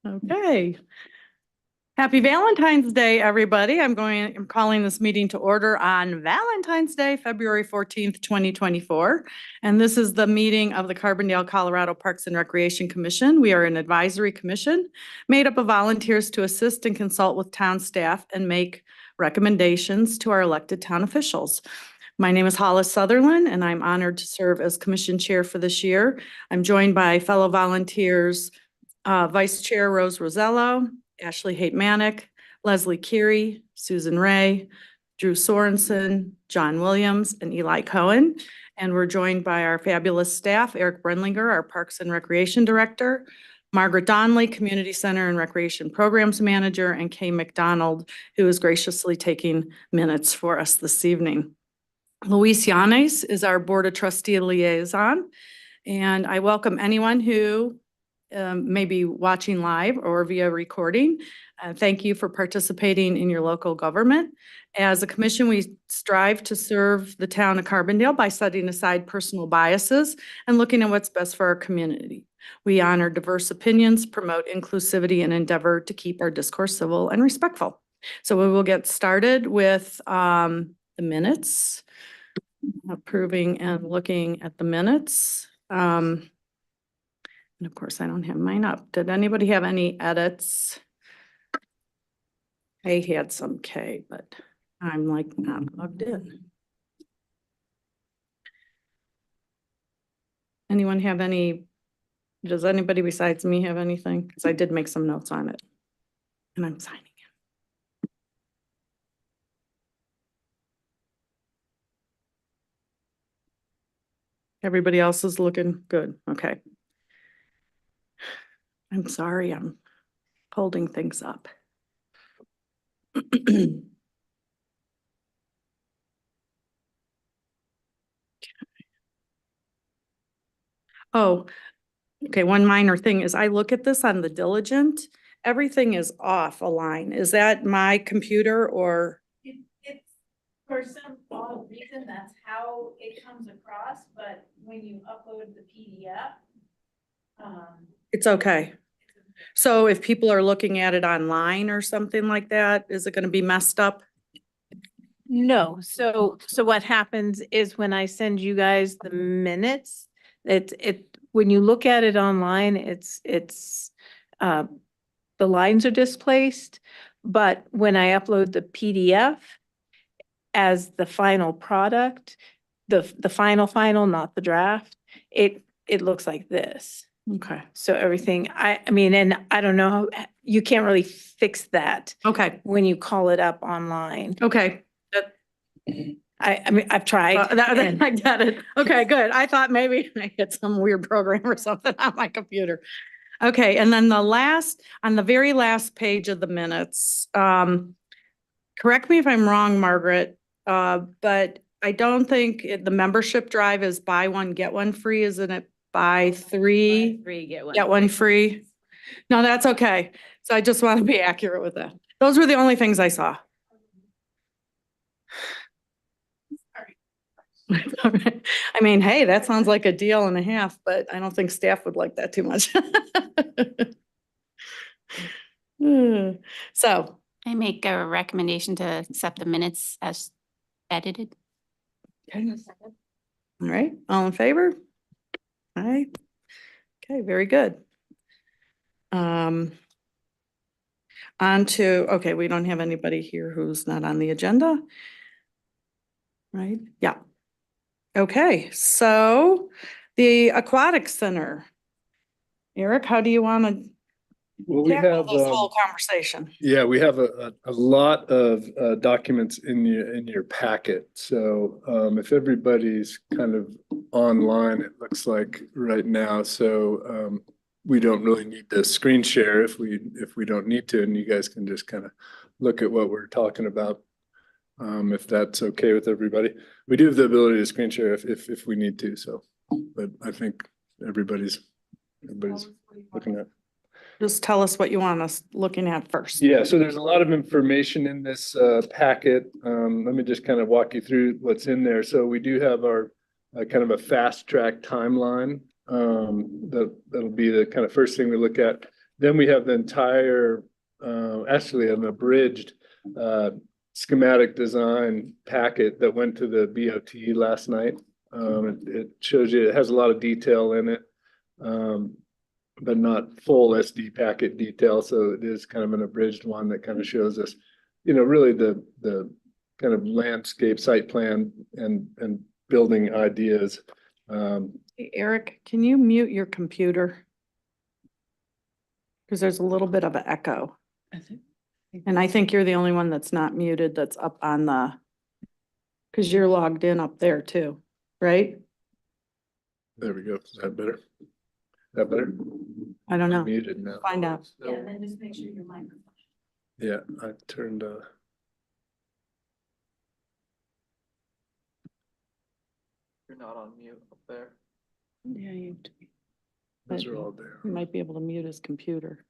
Okay. Happy Valentine's Day, everybody. I'm calling this meeting to order on Valentine's Day, February 14th, 2024. And this is the meeting of the Carbondale, Colorado Parks and Recreation Commission. We are an advisory commission made up of volunteers to assist and consult with town staff and make recommendations to our elected town officials. My name is Hollis Sutherland, and I'm honored to serve as commission chair for this year. I'm joined by fellow volunteers, Vice Chair Rose Rosello, Ashley Haight-Manick, Leslie Keary, Susan Ray, Drew Sorensen, John Williams, and Eli Cohen. And we're joined by our fabulous staff, Eric Brenlinger, our Parks and Recreation Director, Margaret Donnelly, Community Center and Recreation Programs Manager, and Kay McDonald, who is graciously taking minutes for us this evening. Luis Yanes is our Board of Trustee liaison, and I welcome anyone who may be watching live or via recording. Thank you for participating in your local government. As a commission, we strive to serve the town of Carbondale by setting aside personal biases and looking at what's best for our community. We honor diverse opinions, promote inclusivity, and endeavor to keep our discourse civil and respectful. So we will get started with the minutes, approving and looking at the minutes. And of course, I don't have mine up. Did anybody have any edits? I had some K, but I'm like not logged in. Anyone have any, does anybody besides me have anything? Because I did make some notes on it. And I'm signing in. Everybody else is looking good. Okay. I'm sorry, I'm holding things up. Oh, okay, one minor thing is I look at this on the Diligent, everything is off a line. Is that my computer or? It's for some odd reason, that's how it comes across, but when you upload the PDF, it's okay. So if people are looking at it online or something like that, is it going to be messed up? No, so what happens is when I send you guys the minutes, when you look at it online, the lines are displaced, but when I upload the PDF as the final product, the final, not the draft, it looks like this. Okay. So everything, I mean, and I don't know, you can't really fix that okay. when you call it up online. Okay. I mean, I've tried. I get it. Okay, good. I thought maybe I had some weird program or something on my computer. Okay, and then on the very last page of the minutes, correct me if I'm wrong, Margaret, but I don't think the membership drive is buy one, get one free, isn't it? Buy three, get one free. No, that's okay. So I just want to be accurate with that. Those were the only things I saw. I mean, hey, that sounds like a deal and a half, but I don't think staff would like that too much. So I make a recommendation to accept the minutes as edited. Okay. All right, all in favor? Aye. Okay, very good. On to, okay, we don't have anybody here who's not on the agenda. Right, yeah. Okay, so the Aquatics Center. Eric, how do you want to tackle this whole conversation? Yeah, we have a lot of documents in your packet. So if everybody's kind of online, it looks like right now. So we don't really need to screen share if we don't need to, and you guys can just kind of look at what we're talking about. If that's okay with everybody. We do have the ability to screen share if we need to, so, but I think everybody's looking at. Just tell us what you want us looking at first. Yeah, so there's a lot of information in this packet. Let me just kind of walk you through what's in there. So we do have our kind of a fast track timeline That'll be the kind of first thing we look at. Then we have the entire, actually an abridged schematic design packet that went to the BOT last night. It shows you, it has a lot of detail in it, but not full SD packet detail. So it is kind of an abridged one that kind of shows us, really the kind of landscape site plan and building ideas. Hey, Eric, can you mute your computer? Because there's a little bit of an echo. And I think you're the only one that's not muted that's up on because you're logged in up there too, right? There we go. Is that better? That better? I don't know. Muted now. Find out. Yeah, then just make sure your microphone. Yeah, I turned, You're not on mute up there. Yeah, you those are all there. you might be able to mute his computer.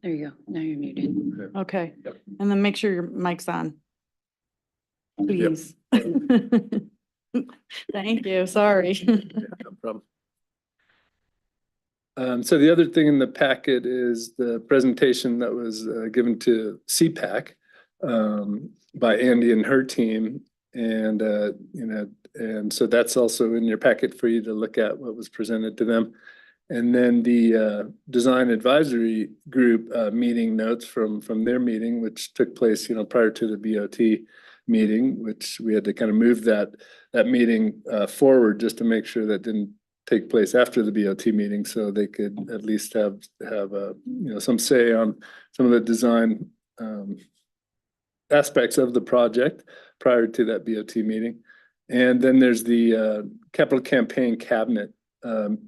There you go. Now you're muted. Okay, Yep. and then make sure your mic's on. Please. Thank you, sorry. Yeah, no problem. So the other thing in the packet is the presentation that was given to CPAC by Andy and her team. And, and so that's also in your packet for you to look at what was presented to them. And then the design advisory group meeting notes from their meeting, which took place, prior to the BOT meeting, which we had to kind of move that meeting forward just to make sure that didn't take place after the BOT meeting, so they could at least have some say on some of the design aspects of the project prior to that BOT meeting. And then there's the capital campaign cabinet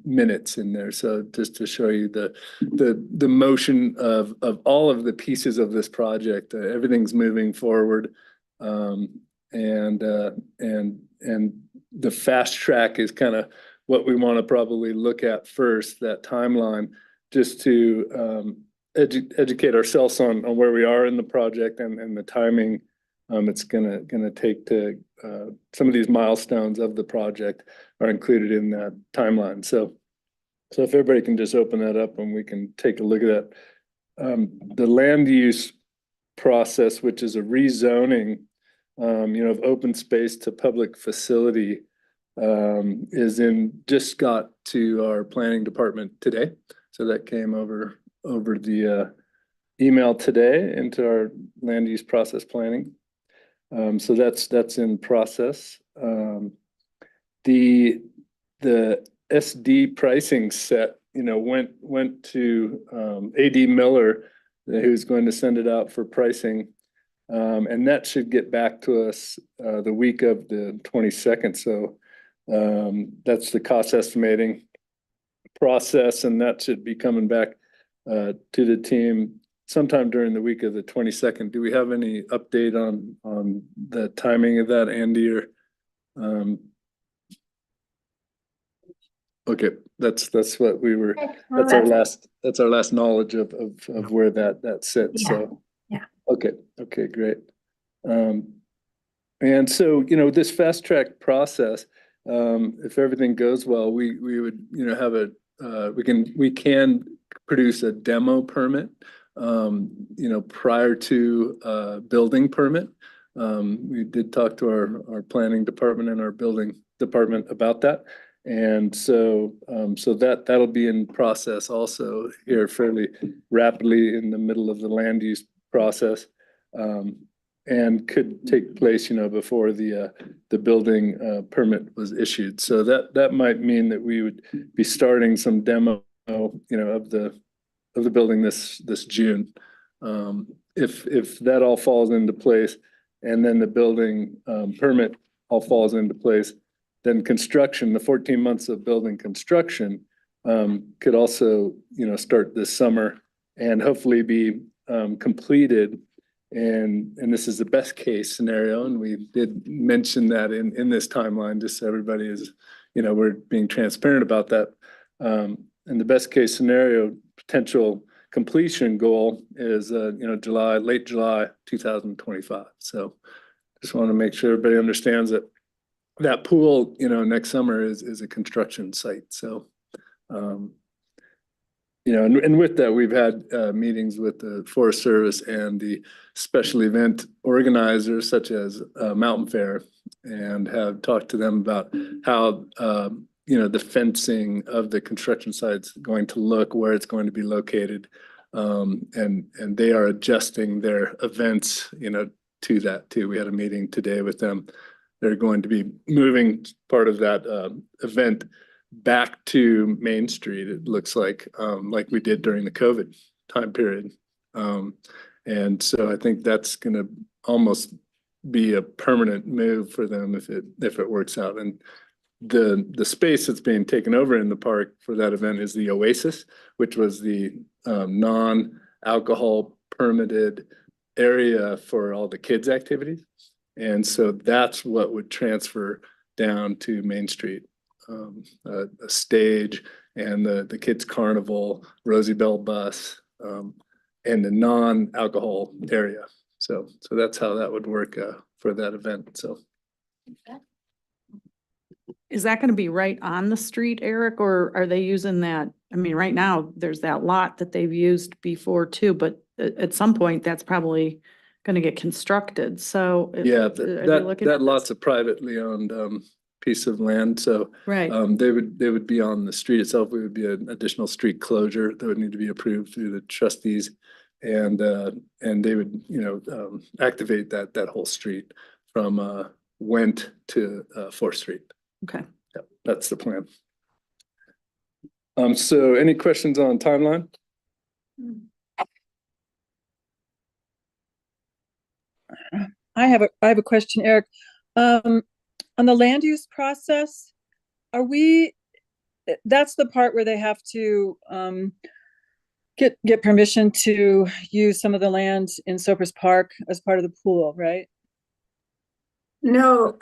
minutes in there. So just to show you the motion of all of the pieces of this project, everything's moving forward. And the fast track is kind of what we want to probably look at first, that timeline, just to educate ourselves on where we are in the project and the timing it's gonna take to some of these milestones of the project are included in that timeline. So if everybody can just open that up and we can take a look at that. The land use process, which is a rezoning, of open space to public facility, just got to our planning department today. So that came over the email today into our land use process planning. So that's in process. The SD pricing set, went to AD Miller, who's going to send it out for pricing. And that should get back to us the week of the 22nd. So that's the cost estimating process, and that should be coming back to the team sometime during the week of the 22nd. Do we have any update on the timing of that, Andy? Or okay, that's what we were. That's our last knowledge of where that sits. Yeah. So Yeah. Okay, great. And so, this fast track process, if everything goes well, we would, have we can produce a demo permit, prior to building permit. We did talk to our planning department and our building department about that. And so that'll be in process also here fairly rapidly in the middle of the land use process. And could take place, before the building permit was issued. So that might mean that we would be starting some demo, of the building this June. If that all falls into place, and then the building permit all falls into place, then construction, the 14 months of building construction, could also, start this summer and hopefully be completed. And this is the best case scenario, and we did mention that in this timeline, just so everybody is, we're being transparent about that. And the best case scenario potential completion goal is late July 2025. So just want to make sure everybody understands that that pool, next summer is a construction site. So, and with that, we've had meetings with the Forest Service and the special event organizers such as Mountain Fair, and have talked to them about how, the fencing of the construction site's going to look, where it's going to be located. And they are adjusting their events, to that too. We had a meeting today with them. They're going to be moving part of that event back to Main Street, it looks like we did during the COVID time period. And so I think that's gonna almost be a permanent move for them if it works out. And the space that's being taken over in the park for that event is the Oasis, which was the non-alcohol permitted area for all the kids' activities. And so that's what would transfer down to Main Street. A stage and the kids' carnival, Rosie Bell bus, and the non-alcohol area. So that's how that would work for that event. So. Is that going to be right on the street, Eric, or are they using that? I mean, right now, there's that lot that they've used before too, but at some point, that's probably going to get constructed. So. Yeah, are they that looking at lot's this? a privately owned piece of land. So Right. they would be on the street itself. It would be an additional street closure that would need to be approved through the trustees. And they would, activate that whole street from Went to 4th Street. Okay. Yep, that's the plan. So any questions on timeline? I have a question, Eric. On the land use process, that's the part where they have to get permission to use some of the land in Soper's Park as part of the pool, right? No,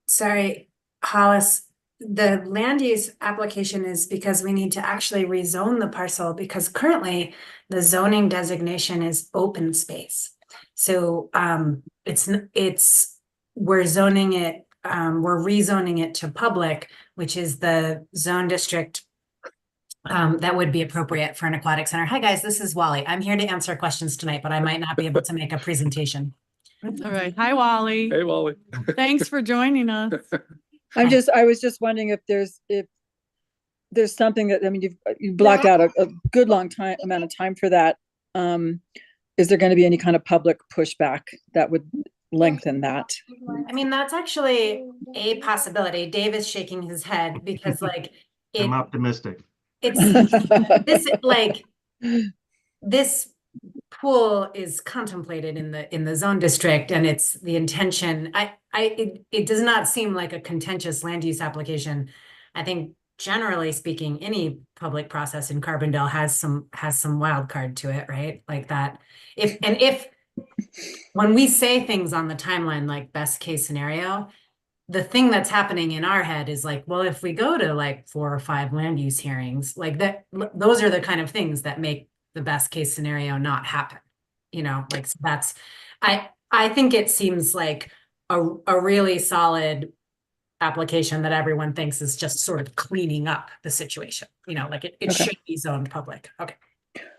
sorry, Hollis. The land use application is because we need to actually rezone the parcel, because currently the zoning designation is open space. So we're zoning it, we're rezoning it to public, which is the zone district that would be appropriate for an aquatic center. Hi guys, this is Wally. I'm here to answer questions tonight, but I might not be able to make a presentation. All right. Hi, Wally. Hey, Wally. Thanks for joining us. I was just wondering if there's something that, I mean, you've blocked out a good long amount of time for that. Is there going to be any kind of public pushback that would lengthen that? I mean, that's actually a possibility. Dave is shaking his head because I'm optimistic. This pool is contemplated in the zone district, and it's the intention. It does not seem like a contentious land use application. I think generally speaking, any public process in Carbondale has some wild card to it, right? Like that. If when we say things on the timeline, like best case scenario, the thing that's happening in our head is like, well, if we go to 4 or 5 land use hearings, like that, those are the kind of things that make the best case scenario not happen. So that's, I think it seems like a really solid application that everyone thinks is just sort of cleaning up the situation. It Okay. should be zoned public. Okay.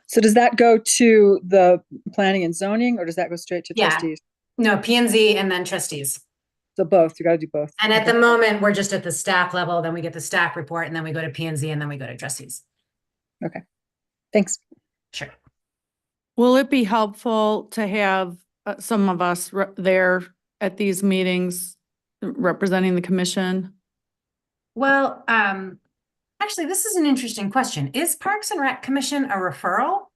So does that go to the planning and zoning, or does that go straight to Yeah. trustees? No, P&Z and then trustees. So both, you got to do both. And at the moment, we're just at the staff level, then we get the staff report, and then we go to P&Z, and then we go to trustees. Thanks. Sure. Will it be helpful to have some of us there at these meetings representing the commission? Well, actually, this is an interesting question. Is Parks and Rec Commission a referral?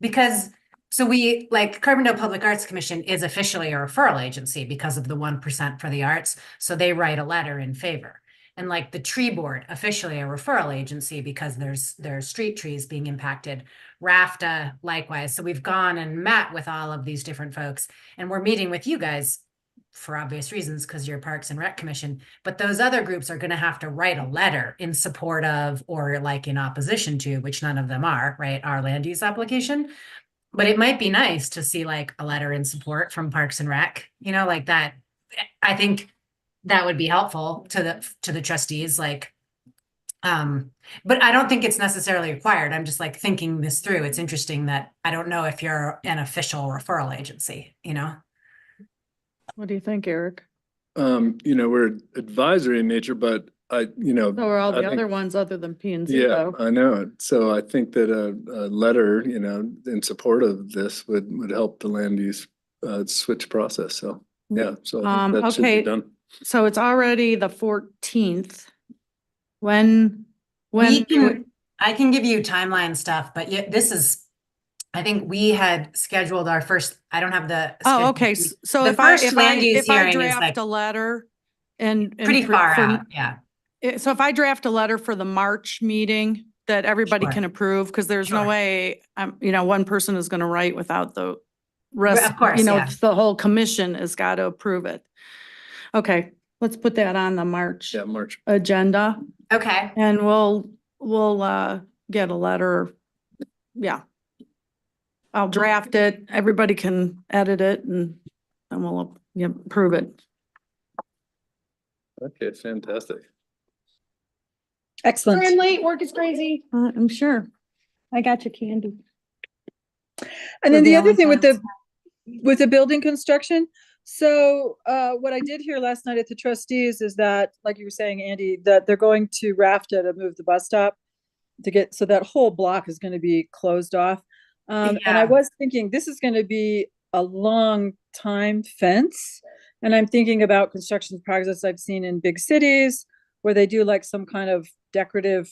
Because Carbondale Public Arts Commission is officially a referral agency because of the 1% for the arts. So they write a letter in favor. And the tree board, officially a referral agency because there's street trees being impacted. RAFTA, likewise. So we've gone and met with all of these different folks, and we're meeting with you guys for obvious reasons because you're Parks and Rec Commission. But those other groups are going to have to write a letter in support of or in opposition to, which none of them are, right, our land use application. But it might be nice to see a letter in support from Parks and Rec, that I think that would be helpful to the trustees, like, but I don't think it's necessarily required. I'm just like thinking this through. It's interesting that I don't know if you're an official referral agency, you know? What do you think, Eric? We're advisory in nature, but So are all I the think- other ones other than P and Z Yeah, though? I know. So I think that a letter, in support of this would help the land use switch process. So, yeah, so I think that should be Okay. done. So it's already the 14th. When I can give you timeline stuff, but yeah, I think we had scheduled our first, I don't have the. Oh, okay. schedule. So The if I, first if I, land use if I hearing is draft like a letter and. pretty for- far for- out, yeah. So if I draft a letter for the March meeting that everybody Sure. can approve, because there's no Sure. way, one person is going to write without the rest, Of course, yeah. the whole commission has got to approve it. Okay, let's put that on the March Yeah, March. agenda Okay, and we'll get a letter. Yeah. I'll draft it. Everybody can edit it and we'll approve it. Okay, fantastic. Excellent. late, work is crazy. I'm sure. I got you, Candy. And then for the other thing with Valentine's. with the building construction. So what I did hear last night at the trustees is that, like you were saying, Andy, that they're going to RAFTA to move the bus stop so that whole block is going to be closed off. And I Yeah. was thinking this is going to be a long time fence. And I'm thinking about construction projects I've seen in big cities where they do like some kind of decorative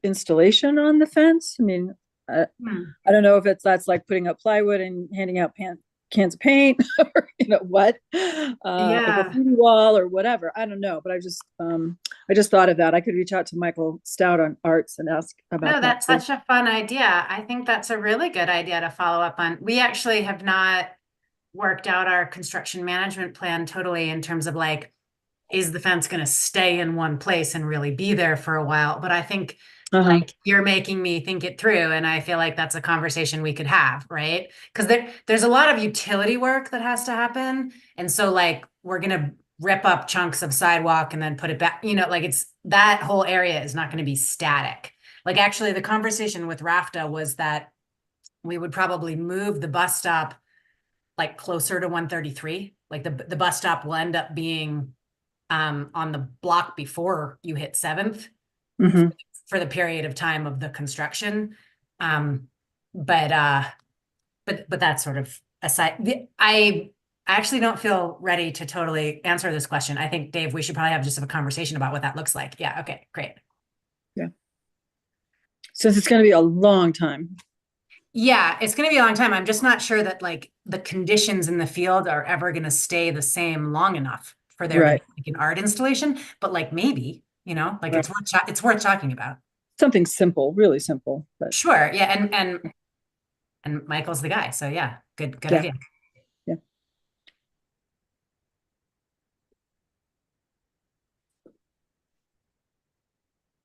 installation on the fence. I mean, I don't know if that's like putting up plywood and handing out cans of paint or what, like a graffiti wall or whatever. I don't know, but I just thought of that. I could reach out to Michael Stout on Arts and ask about no, that. that's too. such a fun idea. I think that's a really good idea to follow up on. We actually have not worked out our construction management plan totally in terms of like, is the fence going to stay in one place and really be there for a while? But I think like you're making me think it through, and I feel like that's a conversation we could have, right? Because there's a lot of utility work that has to happen, and so like we're gonna rip up chunks of sidewalk and then put it back. Like it's that whole area is not going to be static. Like actually, the conversation with RAFTA was that we would probably move the bus stop like closer to 133. Like the bus stop will end up being on the block before you hit 7th. For the period of time of the construction. But that's sort of aside. I actually don't feel ready to totally answer this question. I think, Dave, we should probably have just a conversation about what that looks like. Yeah, okay, great. Yeah. Since it's going to be a long time. Yeah, it's going to be a long time. I'm just not sure that like the conditions in the field are ever going to stay the same long enough for there to be like an art installation, but like maybe, like it's worth talking about. Something simple, really simple. But sure, yeah, and Michael's the guy, so yeah, good idea. Yeah.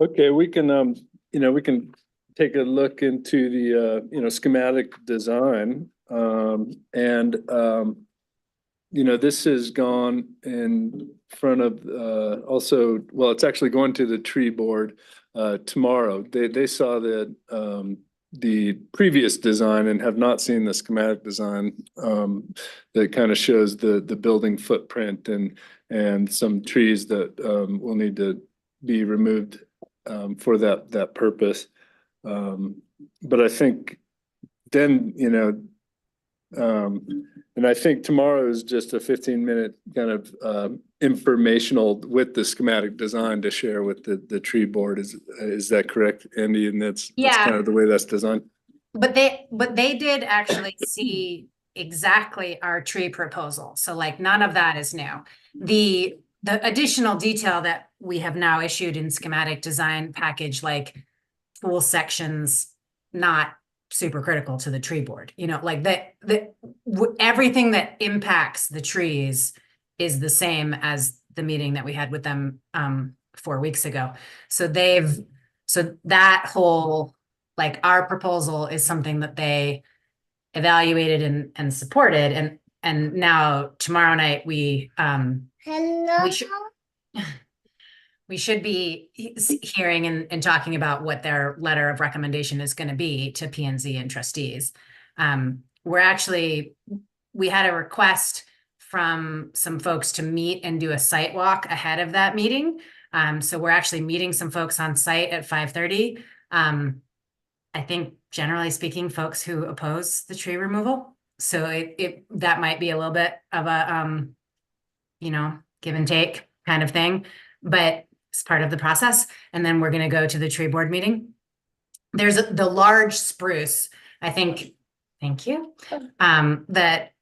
Okay, we can take a look into the schematic design. This has gone in front of also, well, it's actually going to the tree board tomorrow. They saw the previous design and have not seen the schematic design that kind of shows the building footprint and some trees that will need to be removed for that purpose. But I think then, and I think tomorrow is just a 15-minute kind of informational with the schematic design to share with the tree board. Is that correct, Andy? And that's kind of the way that's designed. But they did actually see exactly our tree proposal. So like none of that is new. The additional detail that we have now issued in schematic design package, like pool sections, not super critical to the tree board, like everything that impacts the trees is the same as the meeting that we had with them 4 weeks ago. So that whole, like our proposal is something that they evaluated and supported. and now tomorrow night we should we should be hearing and talking about what their letter of recommendation is going to be to P and Z and trustees. We had a request from some folks to meet and do a site walk ahead of that meeting. So we're actually meeting some folks on site at 5:30. I think generally speaking, folks who oppose the tree removal. So that might be a little bit of a, give and take kind of thing, but it's part of the process. And then we're going to go to the tree board meeting. There's the large spruce, I think, thank you, that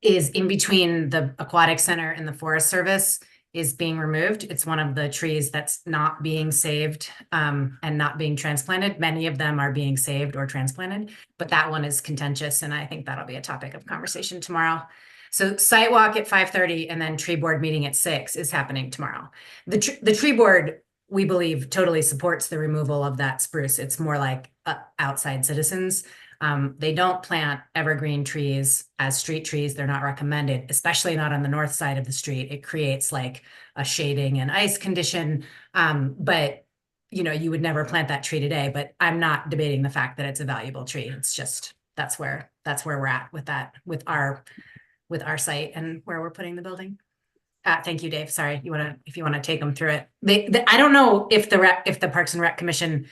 is in between the Aquatic Center and the Forest Service is being removed. It's one of the trees that's not being saved and not being transplanted. Many of them are being saved or transplanted, but that one is contentious, and I think that'll be a topic of conversation tomorrow. So site walk at 5:30 and then tree board meeting at 6 is happening tomorrow. The tree board, we believe, totally supports the removal of that spruce. It's more like outside citizens. They don't plant evergreen trees as street trees. They're not recommended, especially not on the north side of the street. It creates like a shading and ice condition. But you would never plant that tree today, but I'm not debating the fact that it's a valuable tree. It's just, that's where we're at with that, with our site and where we're putting the building. Thank you, Dave. Sorry, if you want to take them through it. I don't know if the Parks and Rec Commission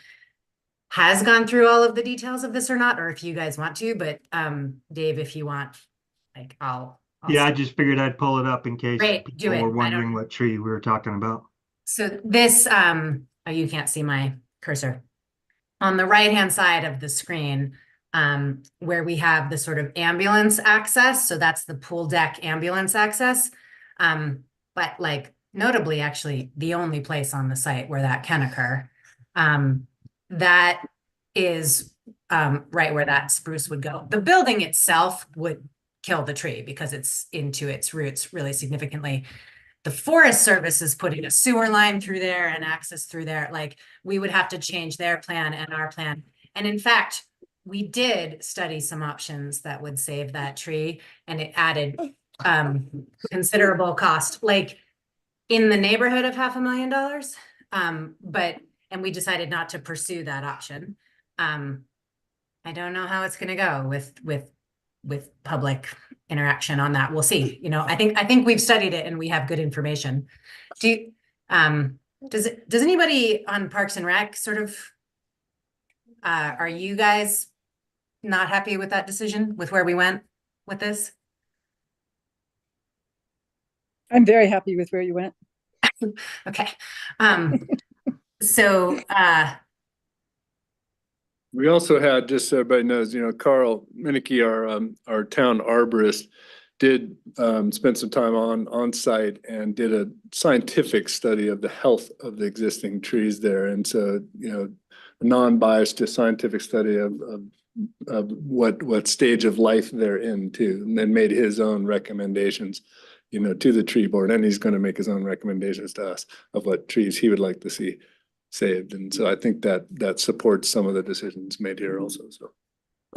has gone through all of the details of this or not, or if you guys want to, but Dave, if you want, like I'll Yeah, I just figured I'd pull it up in case Great, do people it. were wondering what tree we were talking about. So this, oh, you can't see my cursor. On the right-hand side of the screen, where we have the sort of ambulance access, so that's the pool deck ambulance access. But like notably, actually, the only place on the site where that can occur. That is right where that spruce would go. The building itself would kill the tree because it's into its roots really significantly. The Forest Service is putting a sewer line through there and access through there. Like we would have to change their plan and our plan. And in fact, we did study some options that would save that tree, and it added considerable cost, like in the neighborhood of $500,000. And we decided not to pursue that option. I don't know how it's going to go with public interaction on that. We'll see. I think we've studied it and we have good information. Does anybody on Parks and Rec sort of, are you guys not happy with that decision, with where we went with this? I'm very happy with where you went. Okay. So we also had, just so everybody knows, Carl Minneke, our town arborist, did spend some time on site and did a scientific study of the health of the existing trees there. And so, a non-biased, just scientific study of what stage of life they're in too, and then made his own recommendations, to the tree board. And he's going to make his own recommendations to us of what trees he would like to see saved. And so I think that supports some of the decisions made here also. So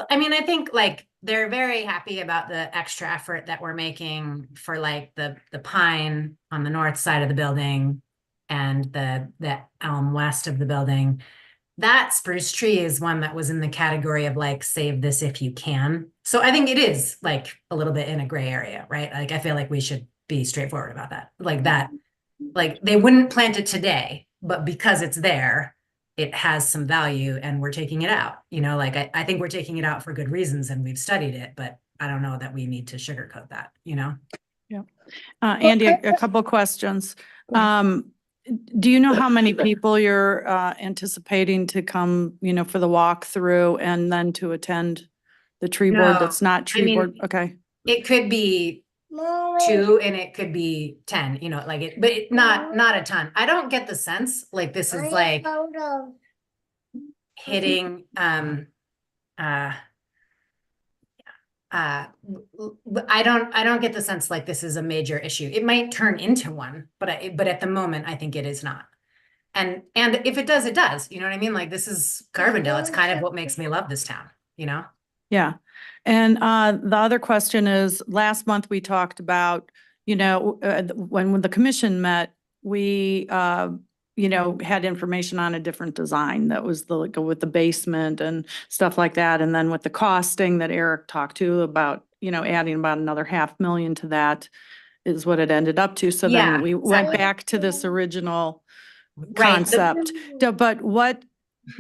I mean, I think like they're very happy about the extra effort that we're making for like the pine on the north side of the building and the elm west of the building. That spruce tree is one that was in the category of like, save this if you can. So I think it is like a little bit in a gray area, right? Like, I feel like we should be straightforward about that. Like they wouldn't plant it today, but because it's there, it has some value and we're taking it out. I think we're taking it out for good reasons and we've studied it, but I don't know that we need to sugarcoat that, Yeah. Andy, a couple questions. Do you know how many people you're anticipating to come, for the walkthrough and then to attend the tree board No, that's not tree board? Okay. It could be 2 and it could be 10, but not a ton. I don't get the sense like this is like hitting I don't get the sense like this is a major issue. It might turn into one, but at the moment I think it is not. And if it does, it does. You know what I mean? Like this is Carbondale. It's kind of what makes me love this town, Yeah. And the other question is, last month we talked about, when the commission met, we, had information on a different design that was with the basement and stuff like that. And then with the costing that Eric talked to about, adding about another 500,000 to that is what it ended up to. So Yeah, then we went exactly. back to this original Right. concept. But what,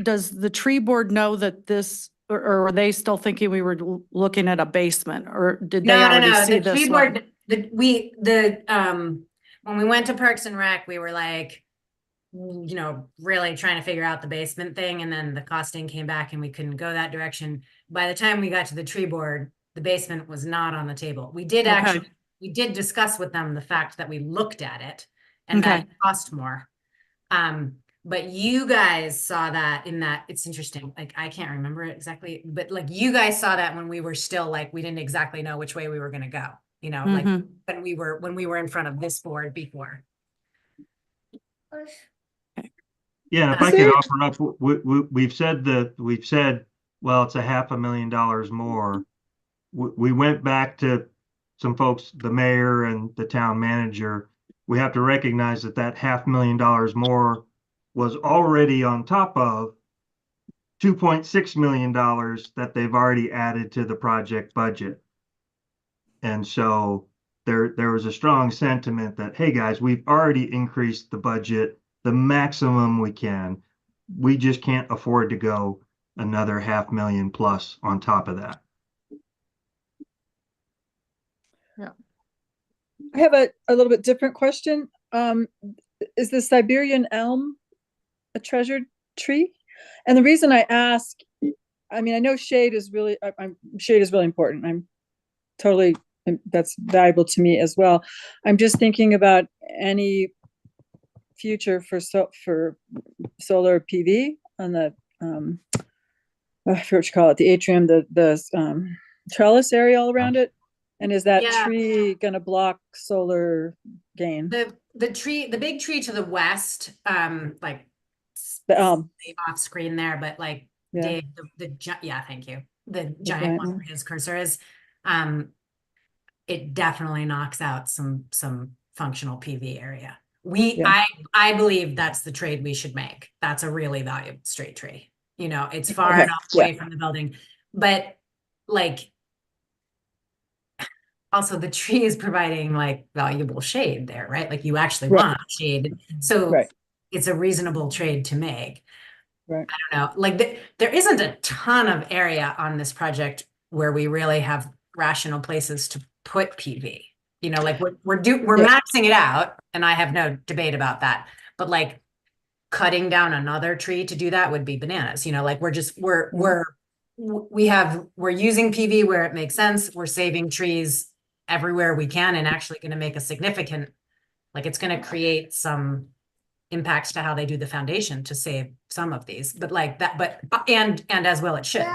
does the tree board know that this, or are they still thinking we were looking at a basement, or did they No, already see the tree this one? board, when we went to Parks and Rec, we were like, really trying to figure out the basement thing, and then the costing came back and we couldn't go that direction. By the time we got to the tree board, the basement was not on the table. We did discuss with them the fact that we looked at it and that it cost more. But you guys saw that it's interesting. Like, I can't remember it exactly, but like you guys saw that when we were still like, we didn't exactly know which way we were going to go, like when we were in front of this board before. Yeah, if I could offer up, we've said, well, it's $500,000 more. We went back to some folks, the mayor and the town manager. We have to recognize that $500,000 more was already on top of $2.6 million that they've already added to the project budget. And so there was a strong sentiment that, hey guys, we've already increased the budget the maximum we can. We just can't afford to go another 500,000 plus on top of that. Yeah. I have a little bit different question. Is the Siberian elm a treasured tree? And the reason I ask, I mean, I know shade is really important. I'm totally, that's valuable to me as well. I'm just thinking about any future for solar PV on the I forget what you call it, the atrium, the trellis area all around it. And is that tree gonna block solar gain? The big tree to the west, like off screen there, but like Dave, thank you. The giant one where his cursor is, it definitely knocks out some functional PV area. I believe that's the trade we should make. That's a really valuable straight tree. It's far enough away from the building, but like, also the tree is providing like valuable shade there, right? Like you actually want shade. So it's a reasonable trade to make. Right. I don't know, like there isn't a ton of area on this project where we really have rational places to put PV. Like we're maxing it out, and I have no debate about that. But like cutting down another tree to do that would be bananas. Like we're using PV where it makes sense. We're saving trees everywhere we can, and actually going to make a significant, like it's going to create some impacts to how they do the foundation to save some of these, but like that, and as well it should,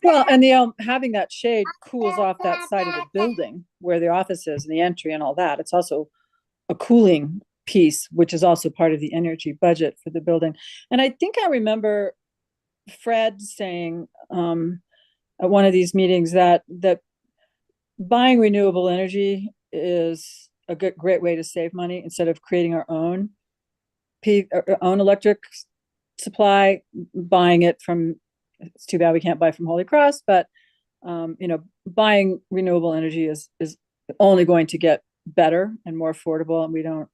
Well, and the having that shade cools off that side of the building where the office is and the entry and all that. It's also a cooling piece, which is also part of the energy budget for the building. And I think I remember Fred saying at one of these meetings that buying renewable energy is a great way to save money instead of creating our own electric supply, buying it from, it's too bad we can't buy from Holy Cross, but buying renewable energy is only going to get better and more affordable, and we don't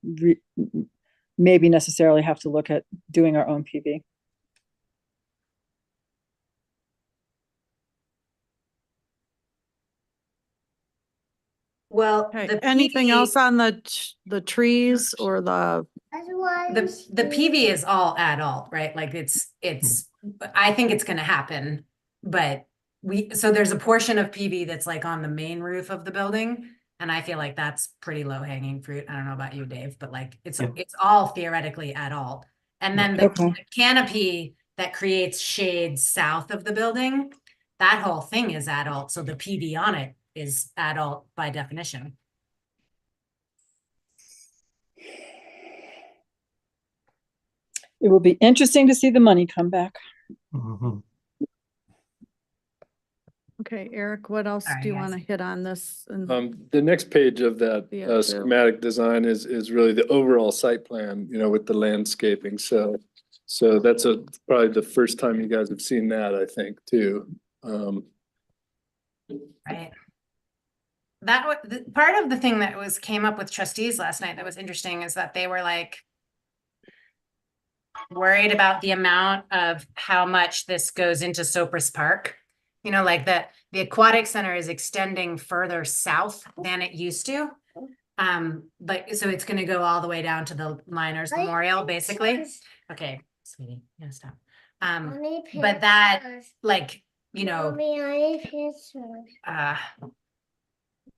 maybe necessarily have to look at doing our own PV. Well, anything else on the trees or the PV is all adult, right? Like it's I think it's going to happen, but so there's a portion of PV that's like on the main roof of the building, and I feel like that's pretty low hanging fruit. I don't know about you, Dave, but like it's all theoretically adult. And then the canopy that creates shade south of the building, that whole thing is adult. So the PV on it is adult by definition. It will be interesting to see the money come back. Okay, Eric, what else Sorry, do you guys. want to hit on this? And The next page of that Yeah, too. schematic design is really the overall site plan, you know, with the landscaping. So that's probably the first time you guys have seen that, I think, too. Right. That was part of the thing that came up with trustees last night that was interesting is that they were like worried about the amount of how much this goes into Sopris Park. You know, like the aquatic center is extending further south than it used to. But so it's gonna go all the way down to the Miners Memorial, basically. Okay, sweetie, you gotta stop. But that, like, you know,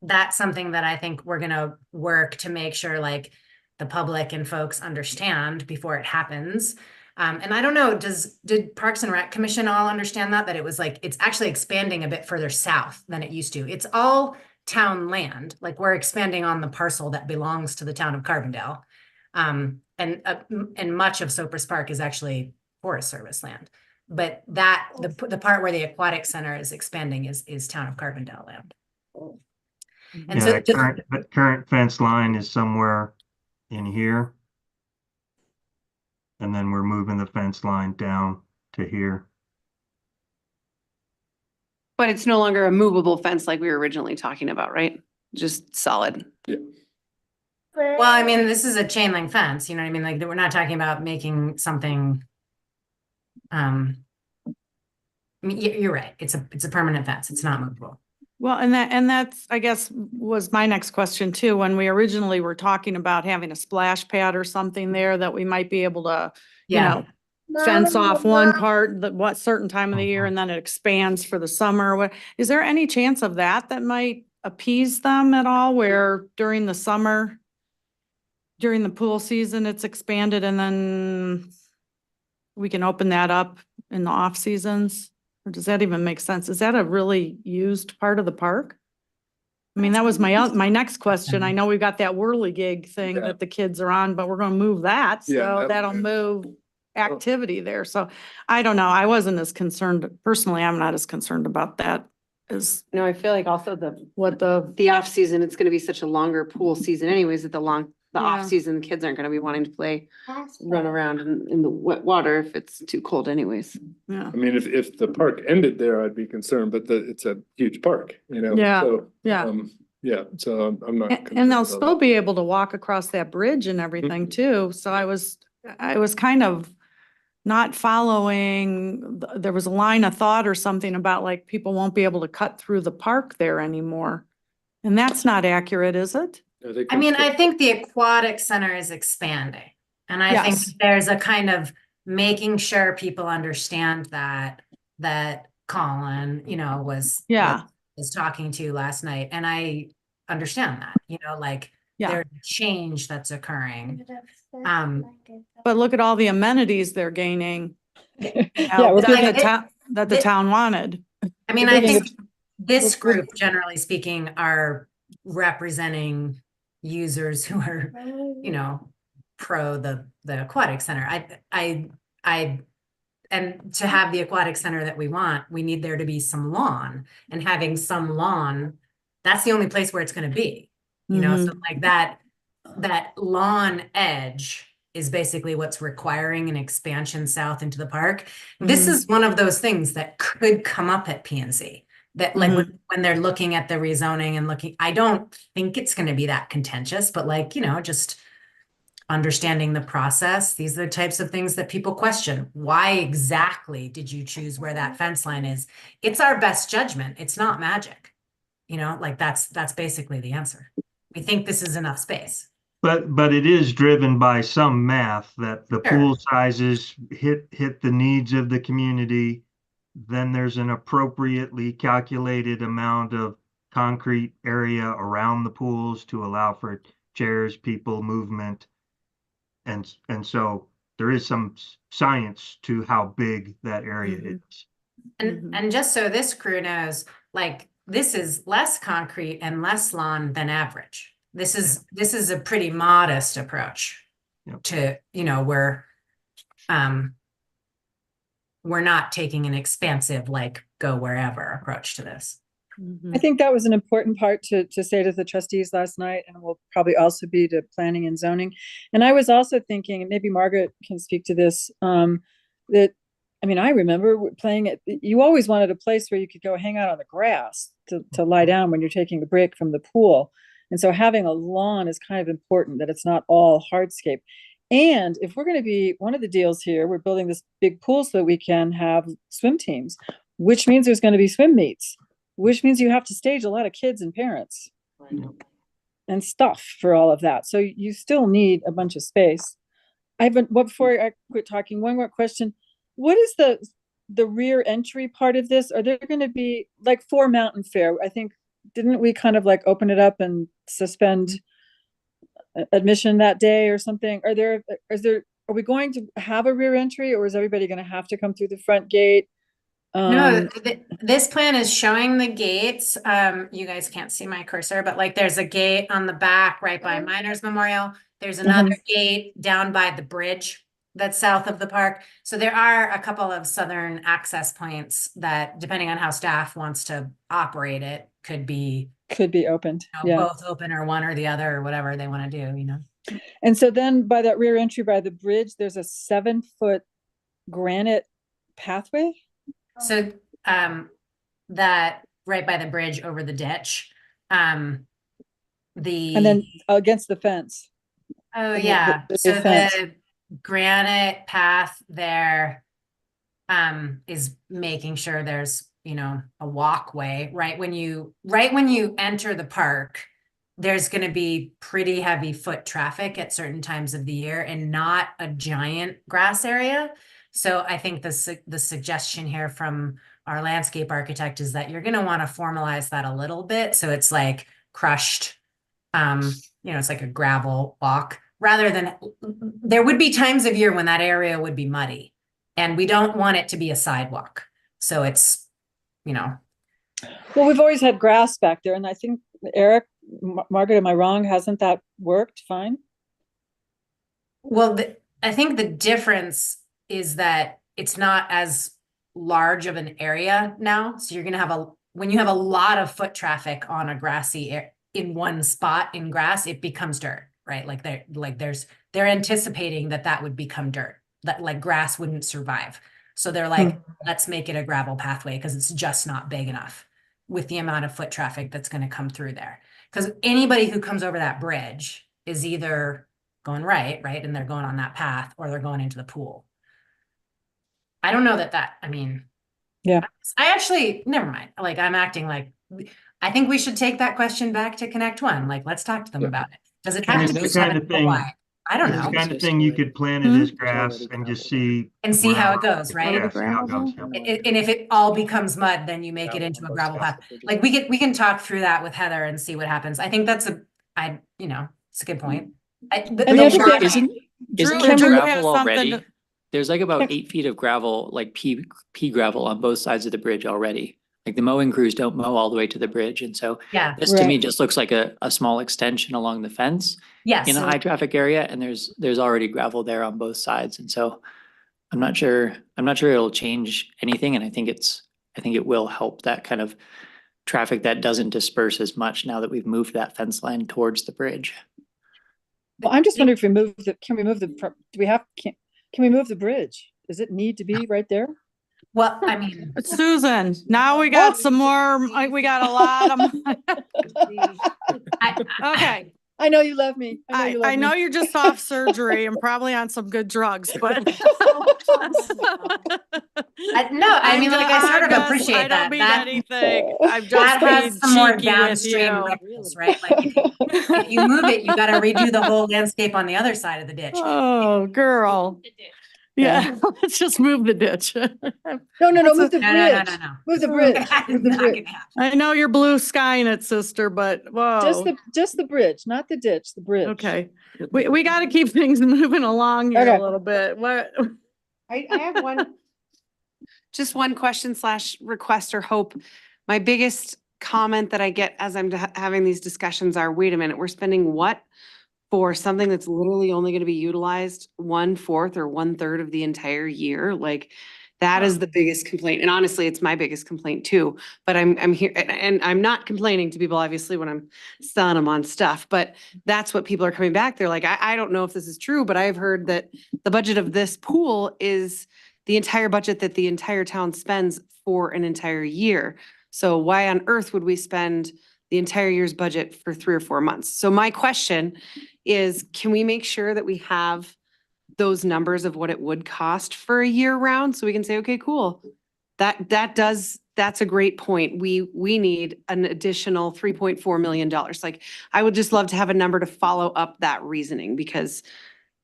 that's something that I think we're gonna work to make sure like the public and folks understand before it happens. And I don't know, did Parks and Rec Commission all understand that it was like, it's actually expanding a bit further south than it used to. It's all town land, like we're expanding on the parcel that belongs to the town of Carbondale. And much of Sopris Park is actually Forest Service land. But that, the part where the aquatic center is expanding is town of Carbondale land. And Yeah, so that current fence line is somewhere in here. And then we're moving the fence line down to here. But it's no longer a movable fence like we were originally talking about, right? Just solid. well, I mean, this is a chain link fence, you know what I mean? Like, we're not talking about making something. I mean, you're right. It's a permanent fence. It's not movable. well, and that's, I guess, was my next question too. When we originally were talking about having a splash pad or something there that we might be able to, you know, fence off one part, what certain time of the year, and then it expands for the summer. What, is there any chance of that might appease them at all, where during the summer, during the pool season, it's expanded and then we can open that up in the off seasons? Or does that even make sense? Is that a really used part of the park? I mean, that was my next question. I know we've got that whirligig thing Yeah. that the kids are on, but we're gonna move that, Yeah, so that'll moves. move activity there. So I don't know. I wasn't as concerned, personally, I'm not as concerned about that as No, I feel like also what the, the off season, it's gonna be such a longer pool season anyways, that the Yeah. off season, kids aren't gonna be wanting to play, run around in the wet water if it's too cold anyways. yeah, I mean, if the park ended there, I'd be concerned, but it's a huge park, you know? Yeah, So, yeah. Yeah, so I'm not. And they'll concerned still about be able to walk across that bridge and everything too. So I was kind of not following, there was a line of thought or something about like people won't be able to cut through the park there anymore. And that's not accurate, is it? that. They I mean, can I think the aquatic center is expanding. And I think Yes. there's a kind of making sure people understand that Colin, you know, was talking to last night. And I understand that, you know, like Yeah. there's change that's occurring. But look at all the amenities they're gaining. Yeah, we're That getting, the town wanted. I mean, We're I getting think this we're- group, generally speaking, are representing users who are, you know, pro the aquatic center. And to have the aquatic center that we want, we need there to be some lawn, and having some lawn, that's the only place where it's going to be, you know, so like that lawn edge is basically what's requiring an expansion south into the park. This is one of those things that could come up at PNC, that like when they're looking at the rezoning and looking, I don't think it's going to be that contentious, but like, you know, just understanding the process. These are the types of things that people question. Why exactly did you choose where that fence line is? It's our best judgment. It's not magic. You know, like that's basically the answer. We think this is enough space. But it is driven by some math that the Sure. pool sizes hit the needs of the community. Then there's an appropriately calculated amount of concrete area around the pools to allow for chairs, people, movement. And so there is some science to how big that area is. And just so this crew knows, like this is less concrete and less lawn than average. This is a pretty modest approach to, you know, we're not taking an expansive, like go wherever approach to this. I think that was an important part to say to the trustees last night, and will probably also be to planning and zoning. And I was also thinking, and maybe Margaret can speak to this, that, I mean, I remember playing it, you always wanted a place where you could go hang out on the grass to lie down when you're taking a break from the pool. And so having a lawn is kind of important, that it's not all hardscape. And if we're going to be, one of the deals here, we're building this big pool so that we can have swim teams, which means there's going to be swim meets, which means you have to stage a lot of kids and parents and stuff for all of that. So you still need a bunch of space. Well, before I quit talking, one more question. What is the rear entry part of this? Are there going to be, like for Mountain Fair, I think, didn't we kind of like open it up and suspend admission that day or something? Are we going to have a rear entry, or is everybody going to have to come through the front gate? No, this plan is showing the gates. You guys can't see my cursor, but like there's a gate on the back right by Miners Memorial. There's another gate down by the bridge that's south of the park. So there are a couple of southern access points that, depending on how staff wants to operate it, could be opened. both open or one or the other or whatever they want to do, you know. And so then by that rear entry by the bridge, there's a 7-foot granite pathway. So that right by the bridge over the ditch, and then against the fence. Oh yeah, so the granite path there is making sure there's, you know, a walkway right when you enter the park. There's going to be pretty heavy foot traffic at certain times of the year and not a giant grass area. So I think the suggestion here from our landscape architect is that you're going to want to formalize that a little bit. So it's like crushed, you know, it's like a gravel walk rather than, there would be times of year when that area would be muddy and we don't want it to be a sidewalk. So it's, you know. Well, we've always had grass back there, and I think Eric, Margaret, am I wrong? Hasn't that worked fine? Well, I think the difference is that it's not as large of an area now. So you're going to have when you have a lot of foot traffic on a grassy in one spot in grass, it becomes dirt, right? They're anticipating that would become dirt, that like grass wouldn't survive. So they're like, let's make it a gravel pathway because it's just not big enough with the amount of foot traffic that's going to come through there. Because anybody who comes over that bridge is either going right, and they're going on that path, or they're going into the pool. I don't know I mean, yeah, I actually, never mind. Like I'm acting like, I think we should take that question back to Connect One. Like, let's talk to them about it. Does it have to be 7 foot wide? I don't know. It's the kind of thing you could plant it as grass and just see. And see how it goes, right? Yeah, see how it goes. And if it all becomes mud, then you make it into a gravel path. Like we can talk through that with Heather and see what happens. I think that's you know, it's a good point. Isn't there Drew has gravel already? something There's like about 8 feet of gravel, like pea gravel on both sides of the bridge already. Like the mowing crews don't mow all the way to the bridge. And so yeah, this to me just looks like a small extension along the fence yes, in a high traffic area. And there's already gravel there on both sides. And so I'm not sure it'll change anything. And I think it will help that kind of traffic that doesn't disperse as much now that we've moved that fence line towards the bridge. Well, I'm just wondering if can we move the bridge? Does it need to be right there? Well, I mean, Susan, now we got some more, we got a lot of. Okay. I know you love me. I know you're just off surgery and probably on some good drugs, but. I mean, like I sort of appreciate that. I don't mean anything. I'm just that has being some more cheeky with downstream you. ripples, right? Like if you move it, you got to redo the whole landscape on the other side of the ditch. Oh, girl. Yeah, let's just move the ditch. No, move the bridge. No. Move the bridge. Move the Not bridge. gonna happen. I know you're blue skying it, sister, but whoa. Just the bridge, not the ditch, the bridge. Okay, we got to keep things moving along here Okay. a little bit. What? I have just one question / request or hope. My biggest comment that I get as I'm having these discussions are, wait a minute, we're spending what for something that's literally only going to be utilized 1/4 or 1/3 of the entire year? Like, That is the biggest complaint. And honestly, it's my biggest complaint too. But I'm here and I'm not complaining to people, obviously, when I'm selling them on stuff, but that's what people are coming back. They're like, I don't know if this is true, but I've heard that the budget of this pool is the entire budget that the entire town spends for an entire year. So why on earth would we spend the entire year's budget for 3 or 4 months? So my question is, can we make sure that we have those numbers of what it would cost for a year round? So we can say, okay, cool. That's a great point. We need an additional $3.4 million. Like, I would just love to have a number to follow up that reasoning, because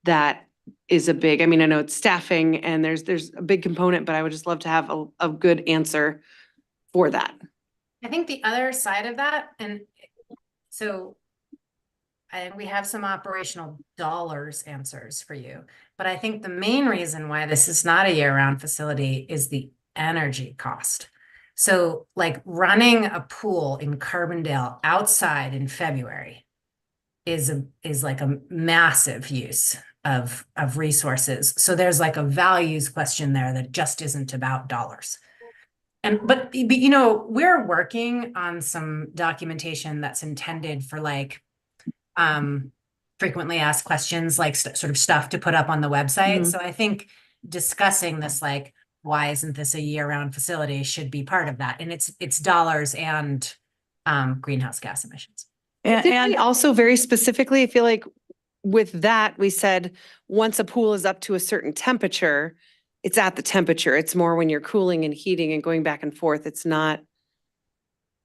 that is a big, I mean, I know it's staffing and there's a big component, but I would just love to have a good answer for that. I think the other side of that, and so I think we have some operational dollars answers for you, but I think the main reason why this is not a year-round facility is the energy cost. So like running a pool in Carbondale outside in February is like a massive use of resources. So there's like a values question there that just isn't about dollars. But you know, we're working on some documentation that's intended for like frequently asked questions, like sort of stuff to put up on the website. So I think discussing this, like, why isn't this a year-round facility, should be part of that. And it's dollars and greenhouse gas emissions. And also very specifically, I feel like with that, we said, once a pool is up to a certain temperature, it's at the temperature. It's more when you're cooling and heating and going back and forth. It's not,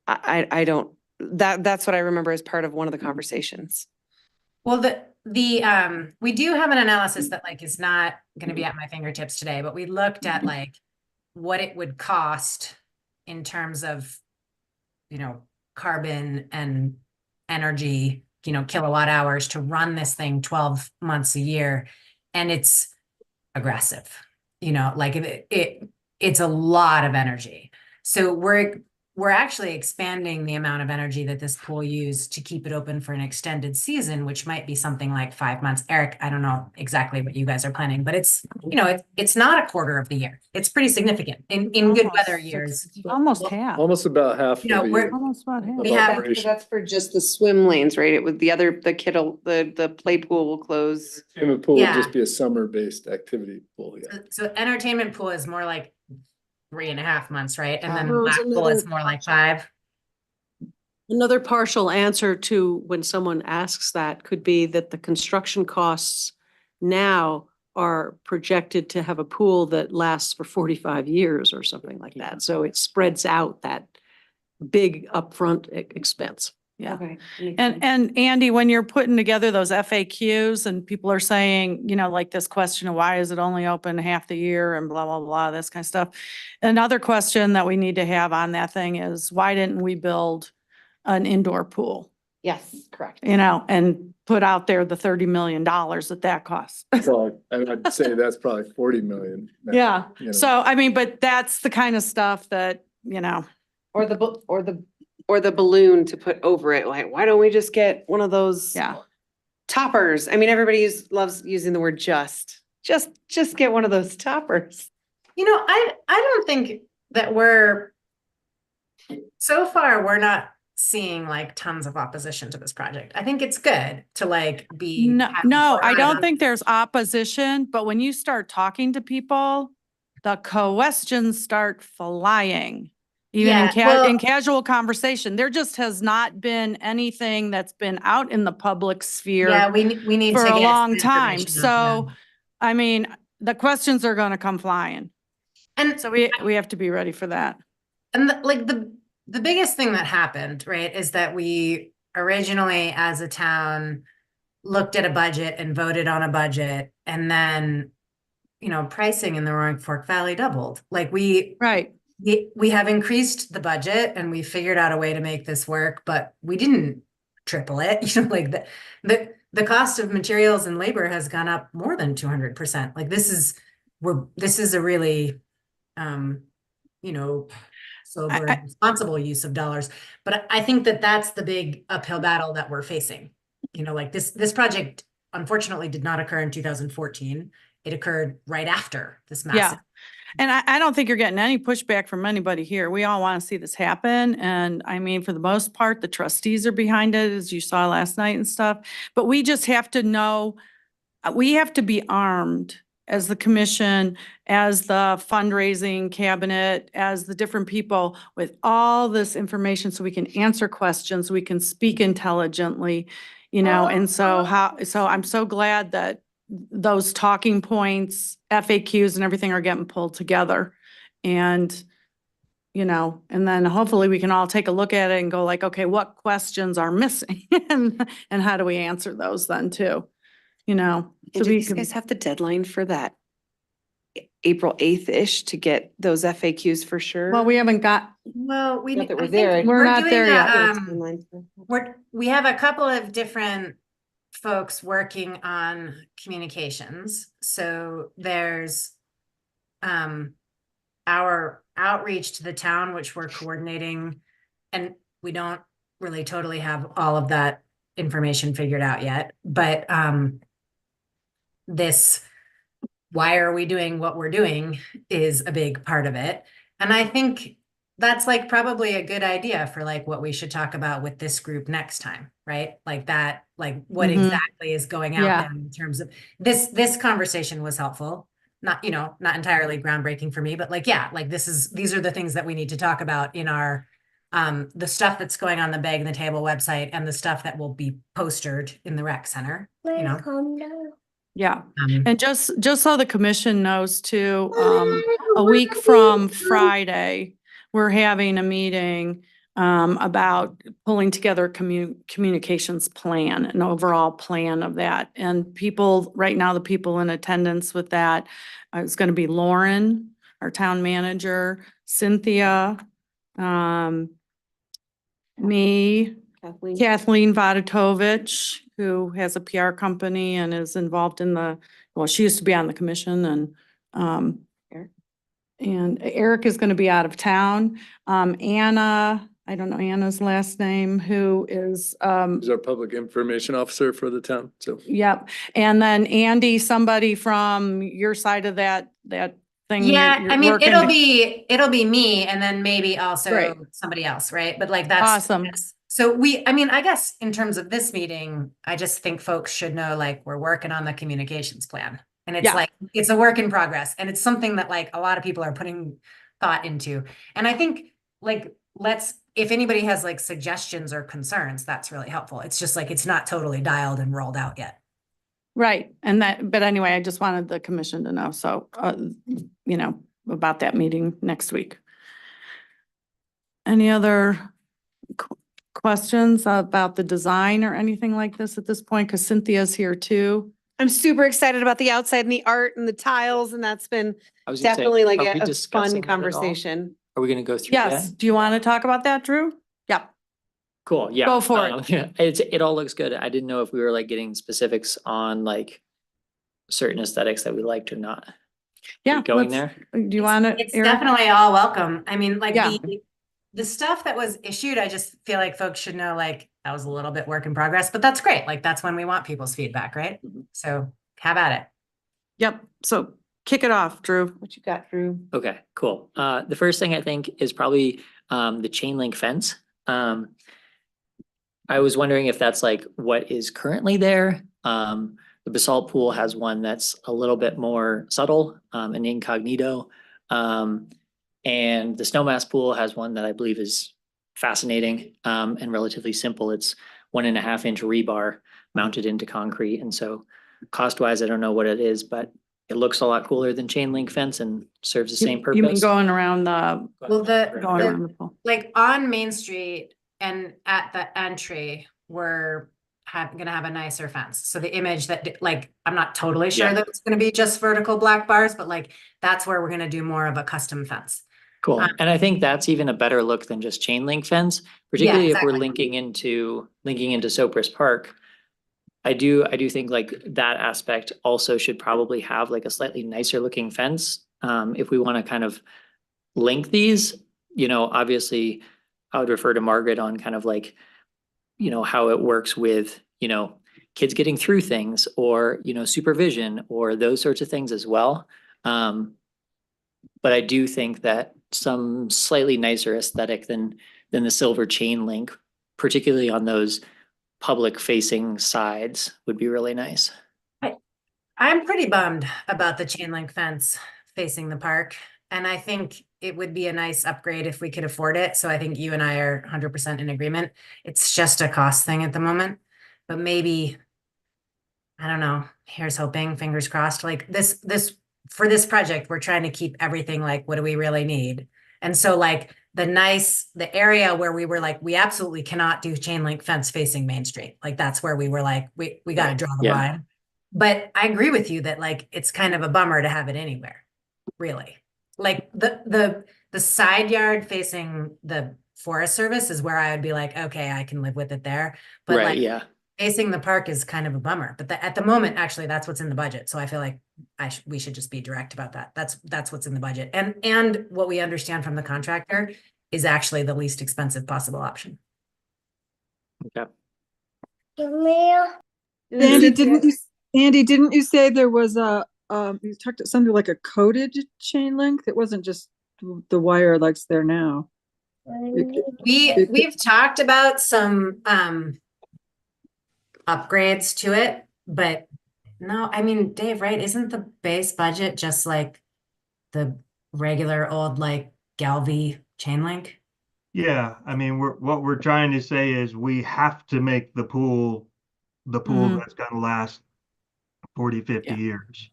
I don't, that's what I remember as part of one of the conversations. Well, we do have an analysis that like is not going to be at my fingertips today, but we looked at like what it would cost in terms of, you know, carbon and energy, you know, kilowatt hours to run this thing 12 months a year. And it's aggressive, you know, like it's a lot of energy. So we're actually expanding the amount of energy that this pool used to keep it open for an extended season, which might be something like 5 months. Eric, I don't know exactly what you guys are planning, but it's, you know, it's not a quarter of the year. It's pretty significant in good weather years. Almost half. Almost about half. You know, of the we're- year Almost about half. of We have- operation. That's for just the swim lanes, right? It would, the play pool will close. Entertainment pool would Yeah. just be a summer-based activity pool, yeah. So entertainment pool is more like 3.5 months, right? And then There was black pool is more like 5. Another partial answer to when someone asks that could be that the construction costs now are projected to have a pool that lasts for 45 years or something like that. So it spreads out that big upfront expense. Yeah. Okay. And Andy, when you're putting together those FAQs and people are saying, you know, like this question of why is it only open half the year and blah, blah, blah, this kind of stuff. Another question that we need to have on that thing is, why didn't we build an indoor pool, Yes, correct. you know, and put out there the $30 million that costs? So I'd say that's probably 40 million. now, Yeah. you know. So, I mean, but that's the kind of stuff that, you know, Or the balloon to put over it. Like, why don't we just get one of those yeah. toppers? I mean, everybody loves using the word just get one of those toppers. You know, I don't think that so far we're not seeing like tons of opposition to this project. I think it's good to like be. No, I don't think there's opposition, but when you start talking to people, the questions start flying. Even in casual conversation, there just has not been anything that's been out in the public sphere. Yeah, we need for to a get long some time. information out So, I mean, the questions are gonna come flying. And So we have to be ready for that. And the biggest thing that happened, right, is that we originally as a town looked at a budget and voted on a budget, and then, you know, pricing in the Roaring Fork Valley doubled. Like we have increased the budget and we figured out a way to make this work, but we didn't triple it. You know, like the cost of materials and labor has gone up more than 200%. Like this is a really, you know, sober and responsible use of dollars. But I think that that's the big uphill battle that we're facing. You know, like this project unfortunately did not occur in 2014. It occurred right after this massive And I don't think you're getting any pushback from anybody here. We all want to see this happen. And I mean, for the most part, the trustees are behind it, as you saw last night and stuff. But we just have to know, we have to be armed as the commission, as the fundraising cabinet, as the different people with all this information so we can answer questions, we can speak intelligently, you know, and so I'm so glad that those talking points, FAQs and everything are getting pulled together. And, you know, and then hopefully we can all take a look at it and go like, okay, what questions are missing? And how do we answer those then too? You know? And so do we these can- guys have the deadline for that? April 8th-ish to get those FAQs for sure? Well, we haven't got, Well, we, Not that I we're think there. We're not doing there a, yet. we have a couple of different folks working on communications. So there's our outreach to the town, which we're coordinating, and we don't really totally have all of that information figured out yet. But this, why are we doing what we're doing, is a big part of it. And I think that's like probably a good idea for like what we should talk about with this group next time, right? Like that, like what Mhm. exactly is going out Yeah. there in terms of this conversation was helpful. Not, you know, not entirely groundbreaking for me, but like, yeah, like these are the things that we need to talk about in our the stuff that's going on the Bag and the Table website and the stuff that will be posted in the rec center, you know. yeah. And just so the commission knows too, a week from Friday, we're having a meeting about pulling together a communications plan, an overall plan of that. And people, right now, the people in attendance with that, it's going to be Lauren, our town manager, Cynthia, me, Kathleen Vodatovich, who has a PR company and is involved in well, she used to be on the commission, and Eric is gonna be out of town. Anna, I don't know Anna's last name, who is, He's our public information officer for the town, so. yep. And then Andy, somebody from your side of that thing. Yeah, you're I mean, working- it'll be me and then maybe also Great. somebody else, right? But like that's Awesome. So I mean, I guess in terms of this meeting, I just think folks should know, like, we're working on the communications plan. And it's Yeah. like, it's a work in progress. And it's something that like a lot of people are putting thought into. And I think like, if anybody has like suggestions or concerns, that's really helpful. It's just like, it's not totally dialed and rolled out yet. Right, and but anyway, I just wanted the commission to know, so, you know, about that meeting next week. Any other questions about the design or anything like this at this point? Because Cynthia's here too. I'm super excited about the outside and the art and the tiles, and that's been I was gonna say, definitely like are we a discussing fun that at all? conversation. Are we gonna go through that? Yes, do you want to talk about that, Drew? Yep. Cool, yeah. Go for it. Yeah, it all looks good. I didn't know if we were like getting specifics on like certain aesthetics that we liked or not. Yeah. Going let's- there? Do you want to? It's definitely all welcome. I mean, like Yeah. the stuff that was issued, I just feel like folks should know, like, that was a little bit work in progress, but that's great. Like, that's when we want people's feedback, right? So have at it. Yep, so kick it off, Drew. What you got, Drew? Okay, cool. The first thing I think is probably the chain link fence. I was wondering if that's like what is currently there. The basalt pool has one that's a little bit more subtle, and incognito. And the snowmass pool has one that I believe is fascinating, and relatively simple. It's 1.5 inch rebar mounted into concrete. And so cost wise, I don't know what it is, but it looks a lot cooler than chain link fence and serves the same purpose. You mean going around the, Well, going around the pool? like on Main Street and at the entry, we're gonna have a nicer fence. So the image that, like, I'm not totally sure Yeah. that it's gonna be just vertical black bars, but like, that's where we're gonna do more of a custom fence. Cool. And I think that's even a better look than just chain link fence, particularly if we're exactly. linking into Sopris Park. I do think like that aspect also should probably have like a slightly nicer looking fence. If we want to kind of link these, you know, obviously I would refer to Margaret on kind of like, you know, how it works with, you know, kids getting through things or, you know, supervision or those sorts of things as well. but I do think that some slightly nicer aesthetic than the silver chain link, particularly on those public facing sides, would be really nice. I'm pretty bummed about the chain link fence facing the park. And I think it would be a nice upgrade if we could afford it. So I think you and I are 100% in agreement. It's just a cost thing at the moment, but maybe, I don't know, here's hoping, fingers crossed, like for this project, we're trying to keep everything like, what do we really need? And so like the area where we were like, we absolutely cannot do chain link fence facing Main Street. Like that's where we were like, we got to draw the Yeah. line. But I agree with you that like, it's kind of a bummer to have it anywhere, really. Like the side yard facing the Forest Service is where I would be like, okay, I can live with it there. But Right, like yeah. facing the park is kind of a bummer. But at the moment, actually, that's what's in the budget. So I feel like we should just be direct about that. That's what's in the budget. And what we understand from the contractor is actually the least expensive possible option. Okay. Andy, didn't you say there was you talked about something like a coated chain link? It wasn't just the wire like there now. We've talked about some upgrades to it, but no, I mean, Dave, right? Isn't the base budget just like the regular old like Galvy chain link? Yeah, I mean, what we're trying to say is we have to make the pool that's gonna last 40, 50 Yeah. years.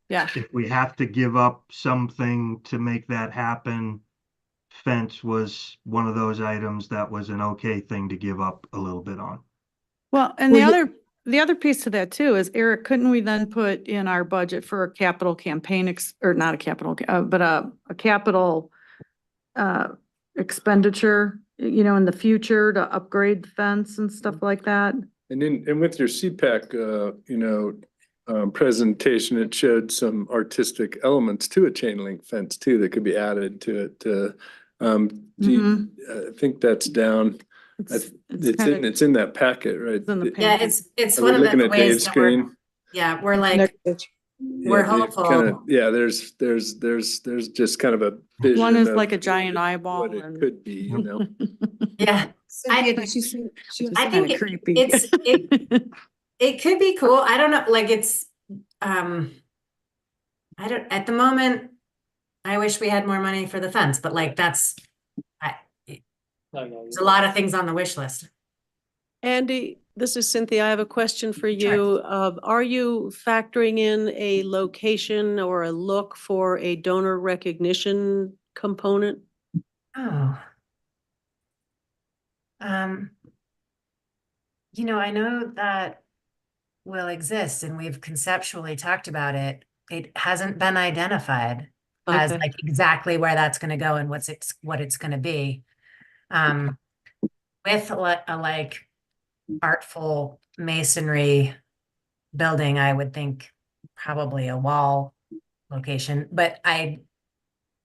Yeah. If we have to give up something to make that happen, fence was one of those items that was an okay thing to give up a little bit on. Well, and the other piece to that too is, Eric, couldn't we then put in our budget for a capital campaign or not a capital, but a capital expenditure, you know, in the future to upgrade the fence and stuff like that? And with your CPAC, presentation, it showed some artistic elements to a chain link fence too that could be added to it. I think that's down. It's in that packet, right? Yeah, it's Are one we of looking the at ways Dave's that screen? we're like, we're hopeful. There's just kind of a vision. One is of like a giant eyeball what it and. could be, you know. Yeah. I think creepy. it could be cool. I don't know, like it's, at the moment, I wish we had more money for the fence, but like there's a lot of things on the wish list. Andy, this is Cynthia. I have a question for you. Are you factoring in a location or a look for a donor recognition component? Oh. I know that will exist and we've conceptually talked about it. It hasn't been identified as Okay. like exactly where that's going to go and what it's going to be. With a like artful masonry building, I would think probably a wall location, but I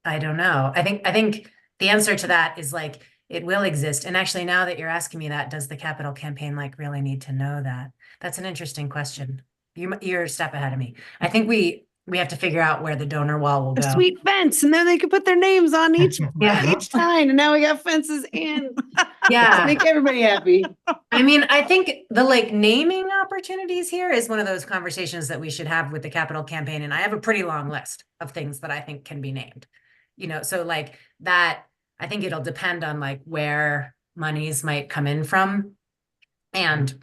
don't know. I think the answer to that is like, it will exist. And actually, now that you're asking me that, does the capital campaign like really need to know that? That's an interesting question. You're a step ahead of me. I think we have to figure out where the donor wall will A go. sweet fence, and then they could put their names on each sign, and now we got fences and Yeah. make everybody happy. I mean, I think the like naming opportunities here is one of those conversations that we should have with the capital campaign. And I have a pretty long list of things that I think can be named, so like that, I think it'll depend on like where monies might come in from and,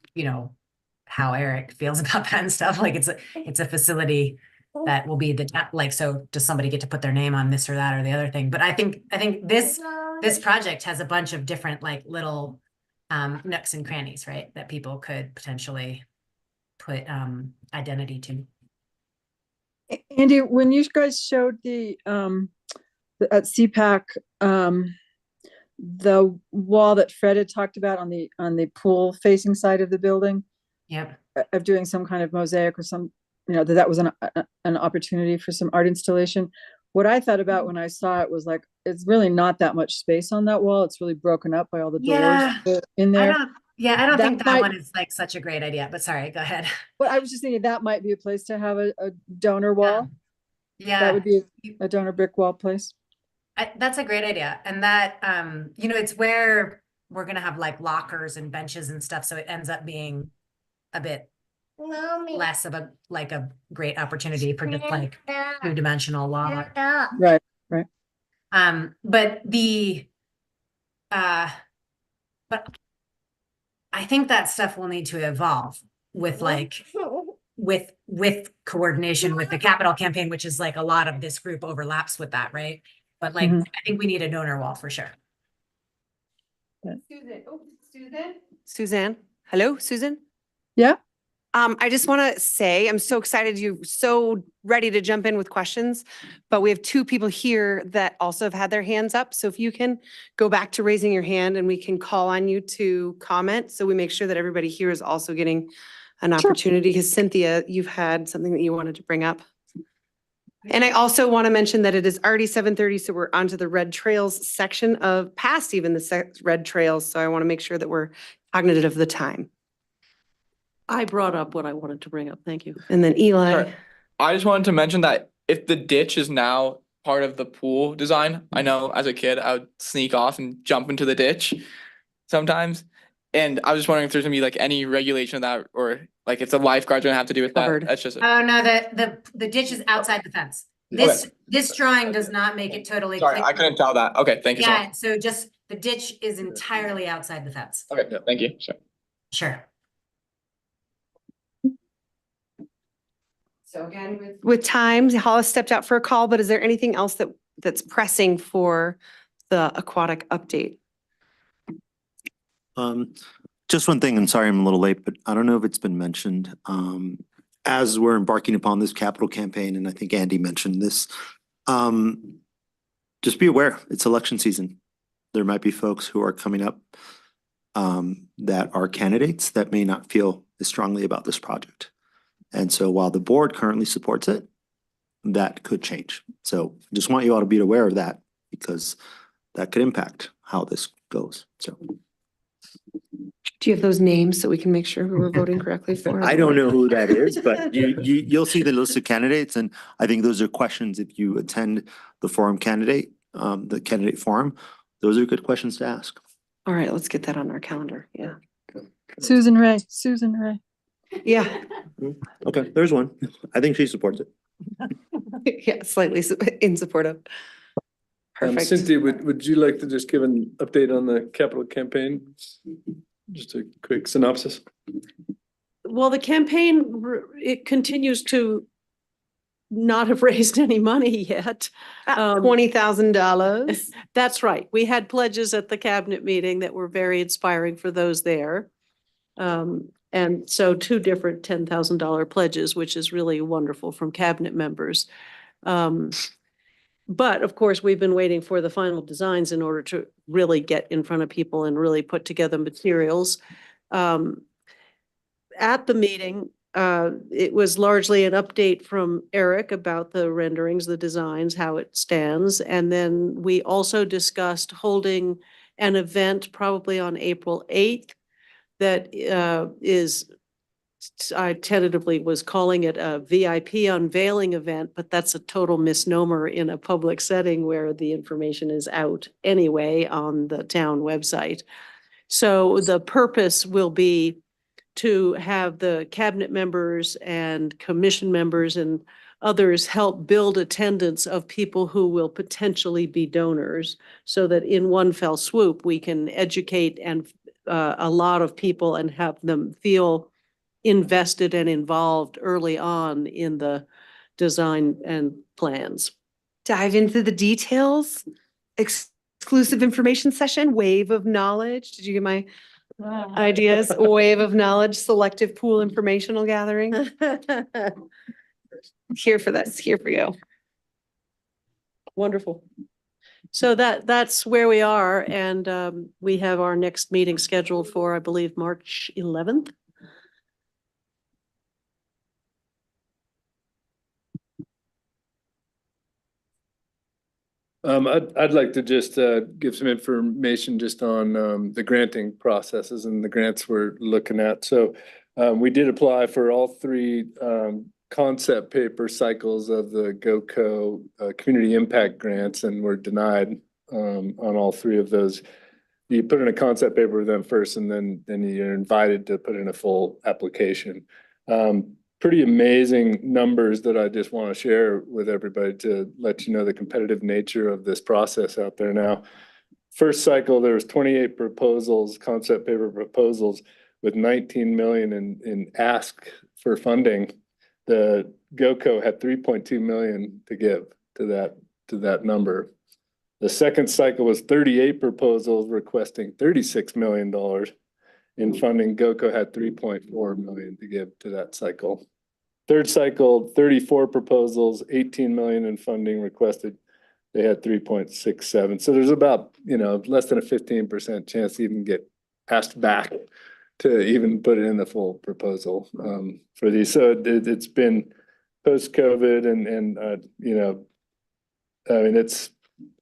how Eric feels about that and stuff. Like it's a facility that will be like, so does somebody get to put their name on this or that or the other thing? But I think this project has a bunch of different like little nooks and crannies, right? That people could potentially put identity to. Andy, when you guys showed at CPAC, the wall that Fred had talked about on the pool facing side of the building, Yep. of doing some kind of mosaic or some, that was an opportunity for some art installation. What I thought about when I saw it was like, it's really not that much space on that wall. It's really broken up by all the doors in there. I don't think that one is like such a great idea, but sorry, go ahead. But I was just thinking that might be a place to have a donor wall. That would be a donor brick wall place. That's a great idea. And that, you know, it's where we're gonna have like lockers and benches and stuff, so it ends up being a bit less of a, like a great opportunity for just like two-dimensional wall. Right, right. But but I think that stuff will need to evolve with like, with coordination with the capital campaign, which is like a lot of this group overlaps with that, right? But like, Mhm. I think we need a donor wall for sure. Suzanne, hello, Susan? Yeah. I just want to say, I'm so excited, you're so ready to jump in with questions, but we have two people here that also have had their hands up. So if you can go back to raising your hand and we can call on you to comment, so we make sure that everybody here is also getting an Sure. opportunity. Because Cynthia, you've had something that you wanted to bring up. And I also want to mention that it is already 7:30, so we're onto the red trails section of past even the red trails. So I want to make sure that we're cognizant of the time. I brought up what I wanted to bring up. Thank you. And then Eli. Sorry. I just wanted to mention that if the ditch is now part of the pool design, I know as a kid, I would sneak off and jump into the ditch sometimes. And I was just wondering if there's gonna be like any regulation of that, or like if the lifeguards are gonna have to do with that. Covered. That's just. Oh, no, the ditch is outside the fence. This drawing does not make it totally Sorry, clear. I couldn't tell that. Okay, thank you so Yeah, much. so just, the ditch is entirely outside the fence. Okay, yeah, thank you. Sure. Sure. So again, with time, Hollis stepped out for a call, but is there anything else that's pressing for the aquatic update? Just one thing, and sorry I'm a little late, but I don't know if it's been mentioned. As we're embarking upon this capital campaign, and I think Andy mentioned this, just be aware, it's election season. There might be folks who are coming up that are candidates that may not feel as strongly about this project. And so while the board currently supports it, that could change. So I just want you all to be aware of that, because that could impact how this goes. So. Do you have those names so we can make sure who we're voting correctly for? I don't know who that is, but you'll see the list of candidates, and I think those are questions if you attend the forum candidate, the candidate forum, those are good questions to ask. All right, let's get that on our calendar. Yeah. Susan Ray. Yeah. Okay, there's one. I think she supports it. Yeah, slightly in support of. Perfect. Cynthia, would you like to just give an update on the capital campaign? Just a quick synopsis. Well, the campaign, it continues to not have raised any money yet. $20,000. That's right. We had pledges at the cabinet meeting that were very inspiring for those there. And so two different $10,000 pledges, which is really wonderful from cabinet members. But of course, we've been waiting for the final designs in order to really get in front of people and really put together materials. At the meeting, it was largely an update from Eric about the renderings, the designs, how it stands. And then we also discussed holding an event probably on April 8th that I tentatively was calling it a VIP unveiling event, but that's a total misnomer in a public setting where the information is out anyway on the town website. So the purpose will be to have the cabinet members and commission members and others help build attendance of people who will potentially be donors, so that in one fell swoop, we can educate and a lot of people and have them feel invested and involved early on in the design and plans. Dive into the details. Exclusive information session, wave of knowledge. Did you get my ideas? Wave of knowledge, selective pool informational gathering. Here for this, here for you. Wonderful. So that's where we are, and we have our next meeting scheduled for, I believe, March 11th. I'd like to just give some information just on the granting processes and the grants we're looking at. So we did apply for all three concept paper cycles of the GOCO community impact grants and were denied on all three of those. You put in a concept paper with them first, and then you're invited to put in a full application. Pretty amazing numbers that I just want to share with everybody to let you know the competitive nature of this process out there now. First cycle, there was 28 proposals, concept paper proposals, with 19 million in ask for funding. The GOCO had 3.2 million to give to that number. The second cycle was 38 proposals requesting $36 million in funding. GOCO had 3.4 million to give to that cycle. Third cycle, 34 proposals, 18 million in funding requested. They had 3.67. So there's about, less than a 15% chance to even get asked back to even put it in the full proposal for these. So it's been post-COVID and I mean,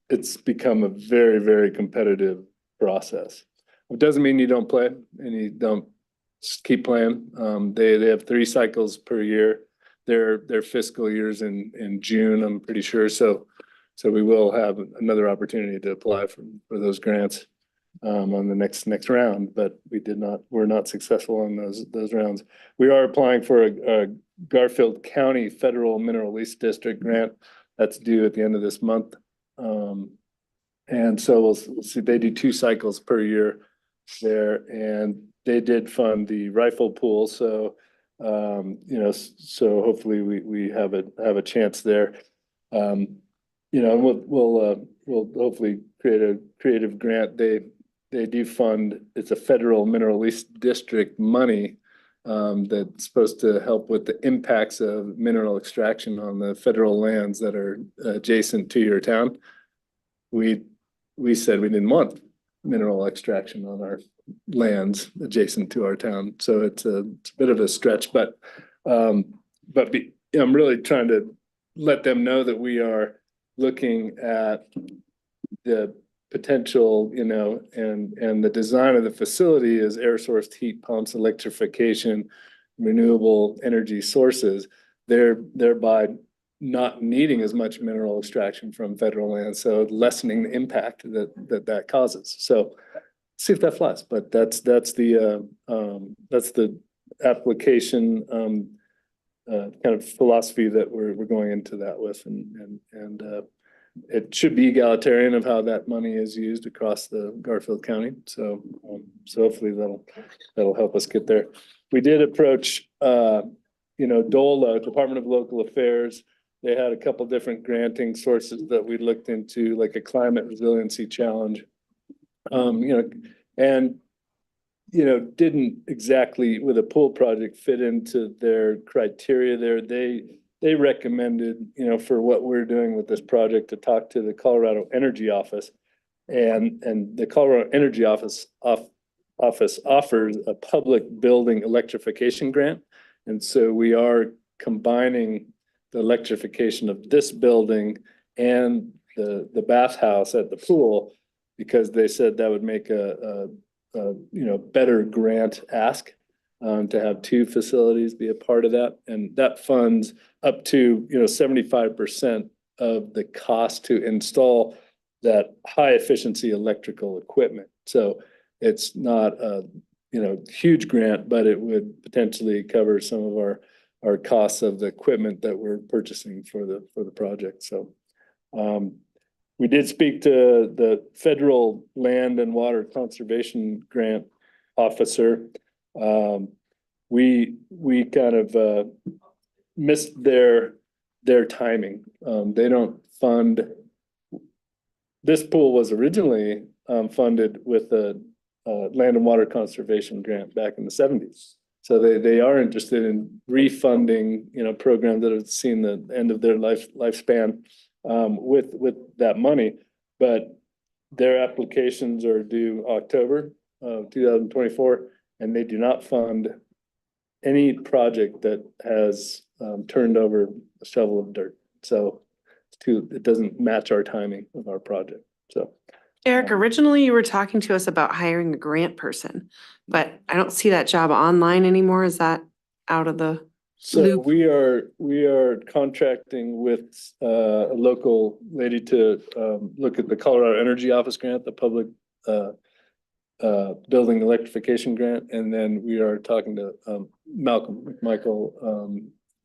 it's become a very, very competitive process. It doesn't mean you don't play and you don't keep playing. They have 3 cycles per year. Their fiscal years in June, I'm pretty sure. So we will have another opportunity to apply for those grants on the next round, but we're not successful on those rounds. We are applying for a Garfield County Federal Mineral Lease District grant that's due at the end of this month. And so we'll see, they do 2 cycles per year there, and they did fund the rifle pool. So, so hopefully we have a chance there. We'll hopefully create a creative grant. They do fund, it's a federal mineral lease district money that's supposed to help with the impacts of mineral extraction on the federal lands that are adjacent to your town. We said we didn't want mineral extraction on our lands adjacent to our town. So it's a bit of a stretch, but I'm really trying to let them know that we are looking at the potential, and the design of the facility is air source heat pumps, electrification, renewable energy sources, thereby not needing as much mineral extraction from federal land, so lessening the impact that causes. So see if that flies, but that's the application kind of philosophy that we're going into that with, and it should be egalitarian of how that money is used across the Garfield County. So hopefully that'll help us get there. We did approach DOLA, Department of Local Affairs. They had a couple different granting sources that we looked into, like a climate resiliency challenge. Didn't exactly with a pool project fit into their criteria there. They recommended, for what we're doing with this project, to talk to the Colorado Energy Office, and the Colorado Energy Office offers a public building electrification grant. And so we are combining the electrification of this building and the bathhouse at the pool, because they said that would make a better grant ask to have 2 facilities be a part of that. And that funds up to 75% of the cost to install that high efficiency electrical equipment. So it's not a huge grant, but it would potentially cover some of our costs of the equipment that we're purchasing for the project. So we did speak to the Federal Land and Water Conservation Grant Officer. We kind of missed their timing. They don't fund. This pool was originally funded with a Land and Water Conservation Grant back in the 70s. So they are interested in refunding, programs that have seen the end of their lifespan with that money, but their applications are due October of 2024, and they do not fund any project that has turned over a shovel of dirt. So it doesn't match our timing of our project. So Eric, originally you were talking to us about hiring a grant person, but I don't see that job online anymore. Is that out of the So loop? we are contracting with a local lady to look at the Colorado Energy Office grant, the public building electrification grant, and then we are talking to Malcolm McMichael.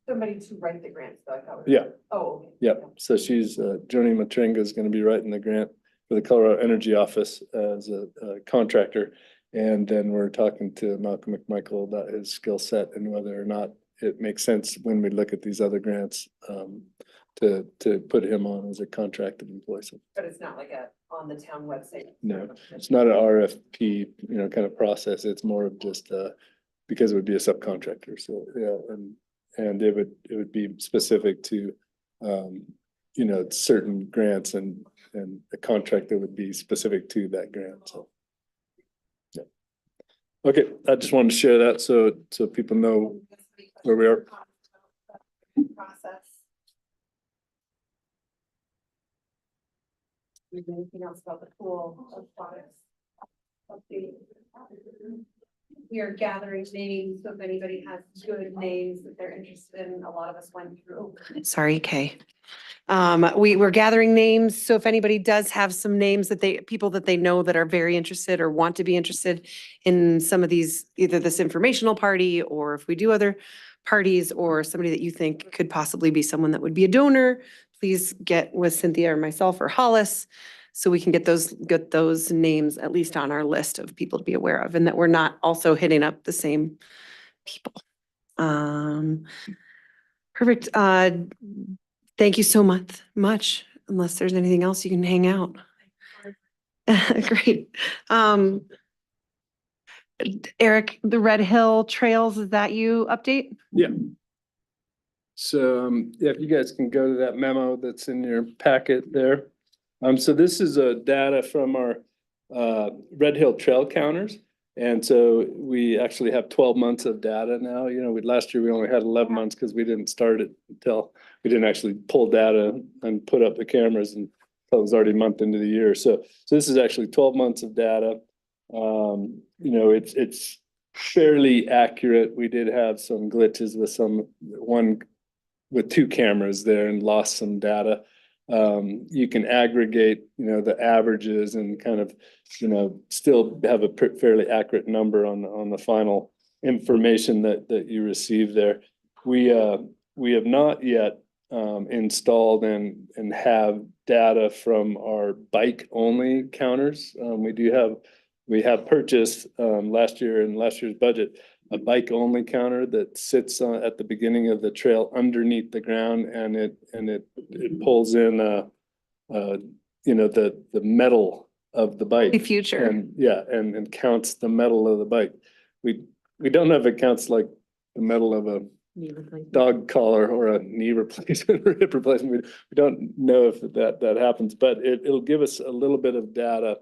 Somebody to write the grants, though, I thought. Yeah, Oh, okay. yeah. So she's Joni Matringa is going to be writing the grant for the Colorado Energy Office as a contractor. And then we're talking to Malcolm McMichael about his skill set and whether or not it makes sense when we look at these other grants to put him on as a contracted employee. So, But it's not like on the town website. no, it's not an RFP, kind of process. It's more of just because it would be a subcontractor. So yeah, and it would be specific to certain grants and a contract that would be specific to that grant. So yeah. Okay, I just wanted to share that so people know where we are. Process. Is there anything else about the pool of products? We are gathering names, so if anybody has good names that they're interested in, a lot of us went through. Sorry, Kay. We were gathering names, so if anybody does have some names that people that they know that are very interested or want to be interested in some of these, either this informational party, or if we do other parties, or somebody that you think could possibly be someone that would be a donor, please get with Cynthia or myself or Hollis, so we can get those names at least on our list of people to be aware of, and that we're not also hitting up the same people. Perfect. Thank you so much. Unless there's anything else, you can hang out. Great. Eric, the Red Hill Trails, is that you update? Yeah. So yeah, if you guys can go to that memo that's in your packet there. So this is data from our Red Hill Trail counters. And so we actually have 12 months of data now. Last year we only had 11 months because we didn't start it until we didn't actually pull data and put up the cameras until it was already a month into the year. So this is actually 12 months of data. It's fairly accurate. We did have some glitches with two cameras there and lost some data. You can aggregate, the averages and kind of, still have a fairly accurate number on the final information that you receive there. We have not yet installed and have data from our bike only counters. We have purchased last year in last year's budget a bike only counter that sits at the beginning of the trail underneath the ground, and it pulls in the metal of the bike. The future. And counts the metal of the bike. We don't know if it counts like the metal of a dog collar or a knee replacement or hip replacement. We don't know if that happens, but it'll give us a little bit of data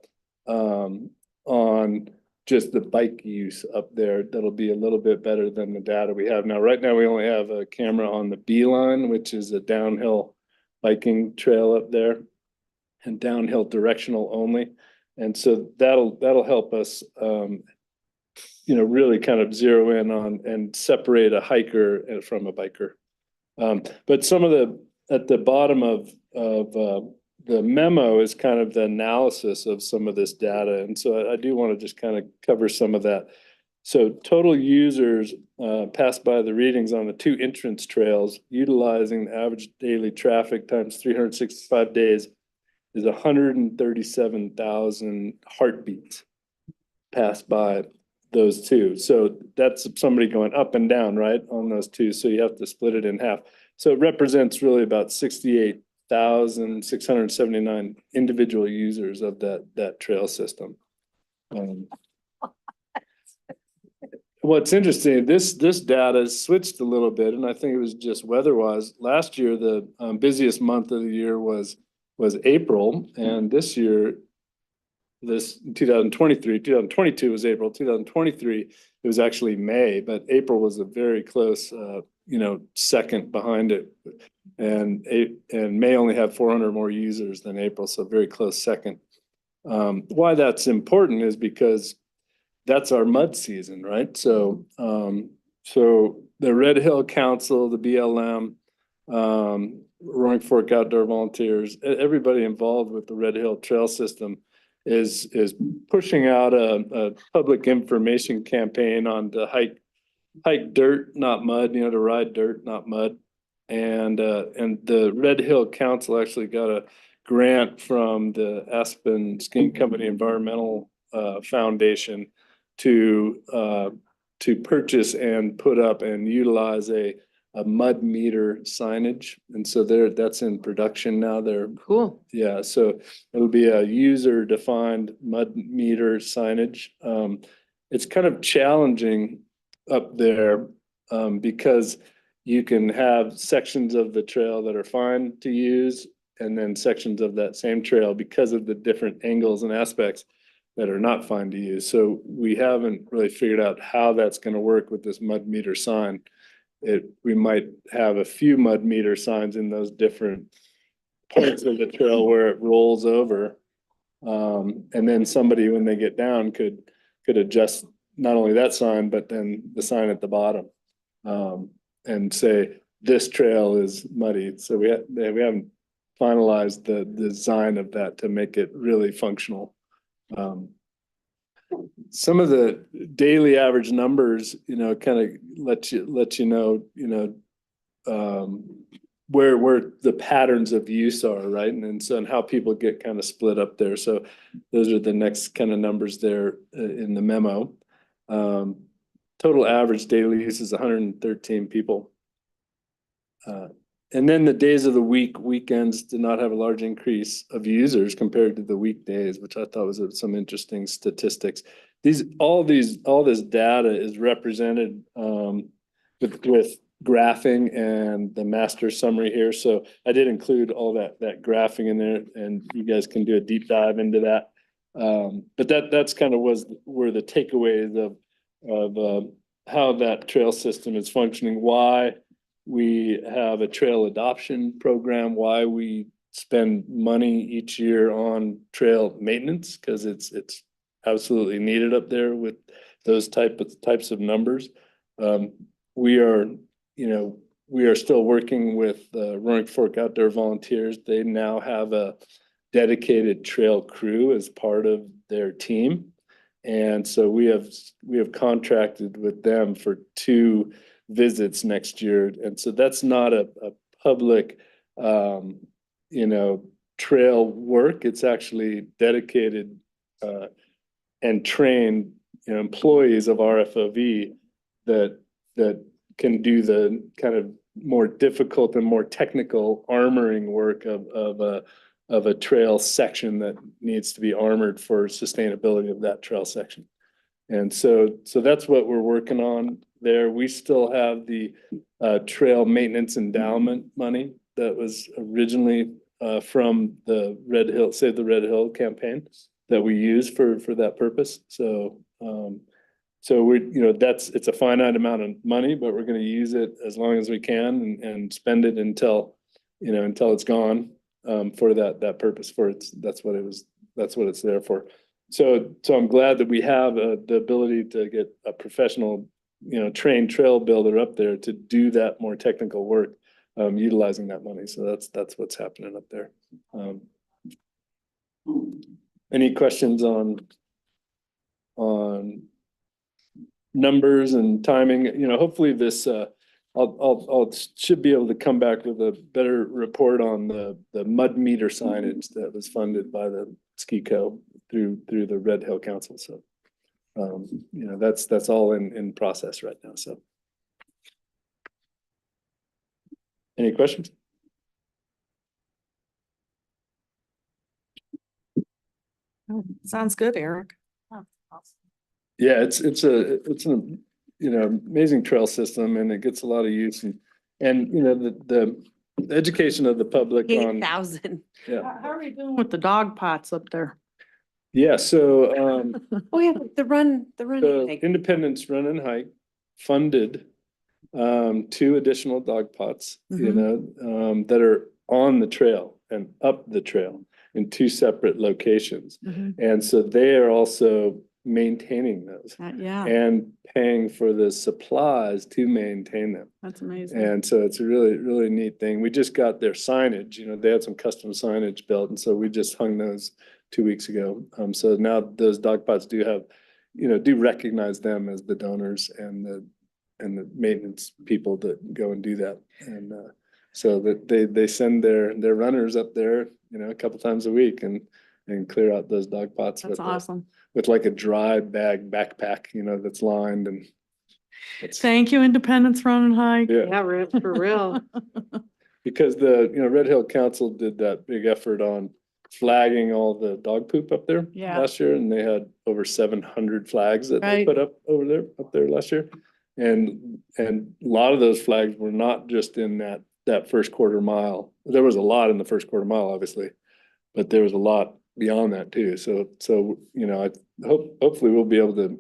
on just the bike use up there. That'll be a little bit better than the data we have now. Right now, we only have a camera on the Beeline, which is a downhill biking trail up there, and downhill directional only. And so that'll help us, really kind of zero in on and separate a hiker from a biker. But some of at the bottom of the memo is kind of the analysis of some of this data. And so I do want to just kind of cover some of that. So total users passed by the readings on the two entrance trails, utilizing the average daily traffic times 365 days, is 137,000 heartbeats passed by those two. So that's somebody going up and down, right, on those two. So you have to split it in half. So it represents really about 68,679 individual users of that trail system. What's interesting, this data switched a little bit, and I think it was just weather-wise. Last year, the busiest month of the year was April, and this year, 2022 was April. 2023, it was actually May, but April was a very close, second behind it, and May only had 400 more users than April, so very close second. Why that's important is because that's our mud season, right? So the Red Hill Council, the BLM, Roaring Fork Outdoor Volunteers, everybody involved with the Red Hill Trail System is pushing out a public information campaign on to hike dirt, not mud, you know, to ride dirt, not mud. And the Red Hill Council actually got a grant from the Aspen Skiing Company Environmental Foundation to purchase and put up and utilize a mud meter signage. And so that's in production now. Cool. Yeah, so it'll be a user-defined mud meter signage. It's kind of challenging up there because you can have sections of the trail that are fine to use, and then sections of that same trail, because of the different angles and aspects, that are not fine to use. So we haven't really figured out how that's going to work with this mud meter sign. We might have a few mud meter signs in those different parts of the trail where it rolls over. And then somebody, when they get down, could adjust not only that sign, but then the sign at the bottom, and say, this trail is muddy. So we haven't finalized the design of that to make it really functional. Some of the daily average numbers, you know, kind of let you know, where the patterns of use are, right? And how people get kind of split up there. So those are the next kind of numbers there in the memo. Total average daily use is 113 people. And then the days of the weekends did not have a large increase of users compared to the weekdays, which I thought was some interesting statistics. All this data is represented with graphing and the master summary here. So I did include all that graphing in there, and you guys can do a deep dive into that. But that's kind of were the takeaways of how that trail system is functioning, why we have a trail adoption program, why we spend money each year on trail maintenance, because it's absolutely needed up there with those types of numbers. We are still working with Roaring Fork Outdoor Volunteers. They now have a dedicated trail crew as part of their team. And so we have contracted with them for 2 visits next year. And so that's not a public, trail work. It's actually dedicated and trained, employees of RFOV that can do the kind of more difficult and more technical armoring work of a trail section that needs to be armored for sustainability of that trail section. And so that's what we're working on there. We still have the trail maintenance endowment money that was originally from the Red Hill, Save the Red Hill campaign that we use for that purpose. So it's a finite amount of money, but we're going to use it as long as we can and spend it until it's gone for that purpose. That's what it's there for. So I'm glad that we have the ability to get a professional, trained trail builder up there to do that more technical work, utilizing that money. So that's what's happening up there. Any questions on numbers and timing? Hopefully this, I'll should be able to come back with a better report on the mud meter signage that was funded by the Ski Co. through the Red Hill Council. So, that's all in process right now. So, any questions? Oh, sounds good, Eric. Yeah, it's an amazing trail system, and it gets a lot of use, and the education of the public on 8,000. yeah. How are we doing with the dog pots up there? Yeah, so Oh, yeah, the run. the Independence Run and Hike funded 2 additional dog pots, that are on the trail and up the trail in 2 separate locations. And so they are also maintaining those Yeah, and paying for the supplies to maintain them. that's amazing. And so it's a really, really neat thing. We just got their signage, you know, they had some custom signage built, and so we just hung those 2 weeks ago. So now those dog pots do have, you know, do recognize them as the donors and the maintenance people that go and do that. And so that they send their runners up there, you know, a couple times a week and clear out those dog pots That's with awesome. with like a dry bag backpack, you know, that's lined and it's, Thank you, Independence Run and Hike. yeah. Yeah, for real. Because Red Hill Council did that big effort on flagging all the dog poop up there Yeah. last year, and they had over 700 flags that they Right. put up there last year. And a lot of those flags were not just in that first quarter mile. There was a lot in the first quarter mile, obviously, but there was a lot beyond that too. So you know, I hopefully we'll be able to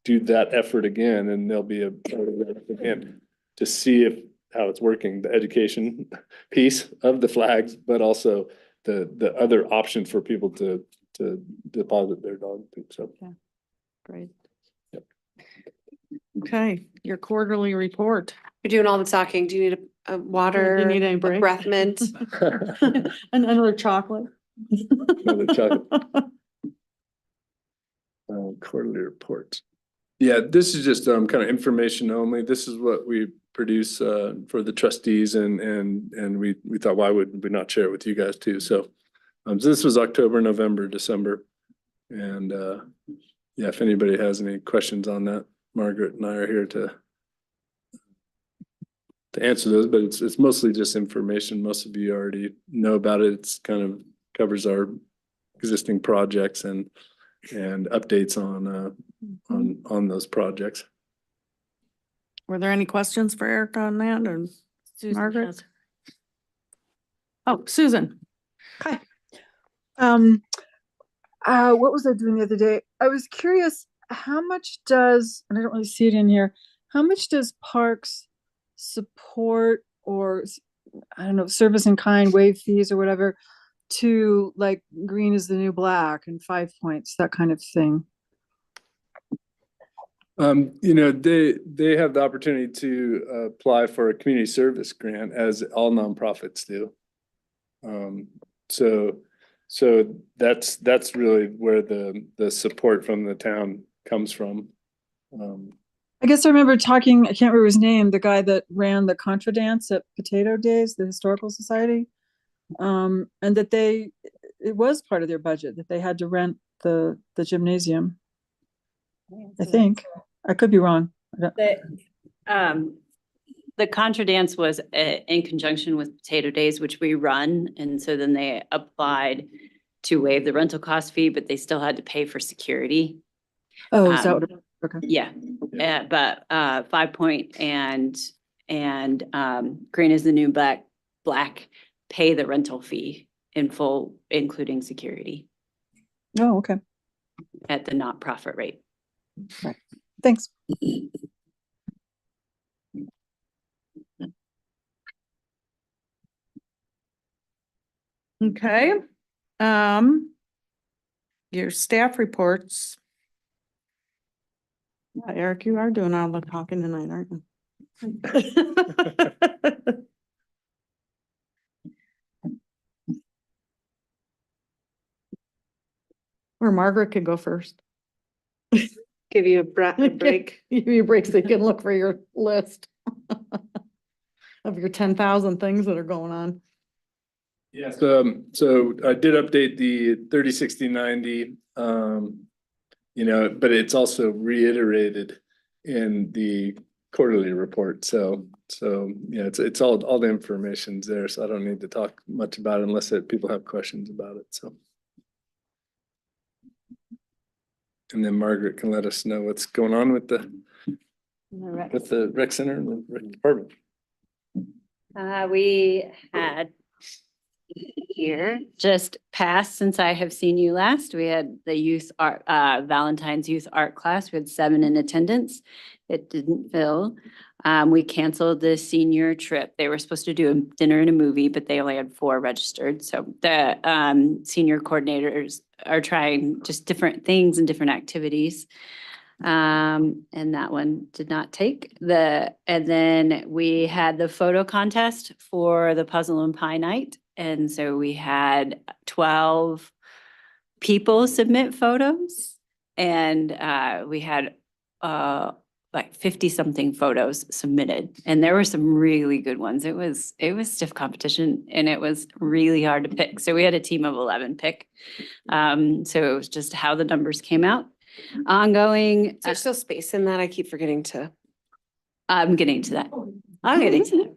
do that effort again, and there'll be a part of that again to see how it's working, the education piece of the flags, but also the other option for people to deposit their dog poop. So Great. Yep. Okay, your quarterly report. You're doing all the talking. Do you need a water? Do you need any a break? breath mint? And another chocolate. Another chocolate. Quarterly reports. Yeah, this is just kind of information only. This is what we produce for the trustees, and we thought, why would we not share it with you guys too? So this was October, November, December, and yeah, if anybody has any questions on that, Margaret and I are here to answer those. But it's mostly just information. Most of you already know about it. It's kind of covers our existing projects and updates on those projects. Were there any questions for Erica on that or Margaret? has- Oh, Susan. Hi. What was I doing the other day? I was curious, how much does, and I don't really see it in here, how much does Parks support or, I don't know, service in kind, waive fees or whatever, to like green is the new black and 5 Points, that kind of thing? You know, they have the opportunity to apply for a community service grant, as all nonprofits do. So that's really where the support from the town comes from. I guess I remember talking, I can't remember his name, the guy that ran the contra dance at Potato Days, the Historical Society. And that it was part of their budget, that they had to rent the gymnasium. I think, I could be wrong. The contra dance was in conjunction with Potato Days, which we run, and so then they applied to waive the rental cost fee, but they still had to pay for security. Oh, is that what, okay. Yeah, but 5 Point and Green is the New Black pay the rental fee in full, including security Oh, okay, at the not-profit rate. thanks. Okay. Your staff reports. Yeah, Eric, you are doing all the talking tonight, aren't you? Or Margaret could go first. Give you a break. Give you a break so you can look for your list of your 10,000 things that are going on. Yes. So I did update the 30, 60, 90, you know, but it's also reiterated in the quarterly report. So yeah, it's all the information's there. So I don't need to talk much about it unless people have questions about it. So. And then Margaret can let us know what's going on with the rec center and the rec department. We had here. Just passed since I have seen you last. We had the youth art, Valentine's youth art class. We had 7 in attendance. It didn't fill. We canceled the senior trip. They were supposed to do a dinner and a movie, but they only had 4 registered. So the senior coordinators are trying just different things and different activities. And that one did not take and then we had the photo contest for the Puzzle and Pie Night. And so we had 12 people submit photos and we had like 50 something photos submitted. And there were some really good ones. It was stiff competition and it was really hard to pick. So we had a team of 11 pick. So it was just how the numbers came out. Ongoing. Is there still space in that? I keep forgetting to. I'm getting to that. I'm getting to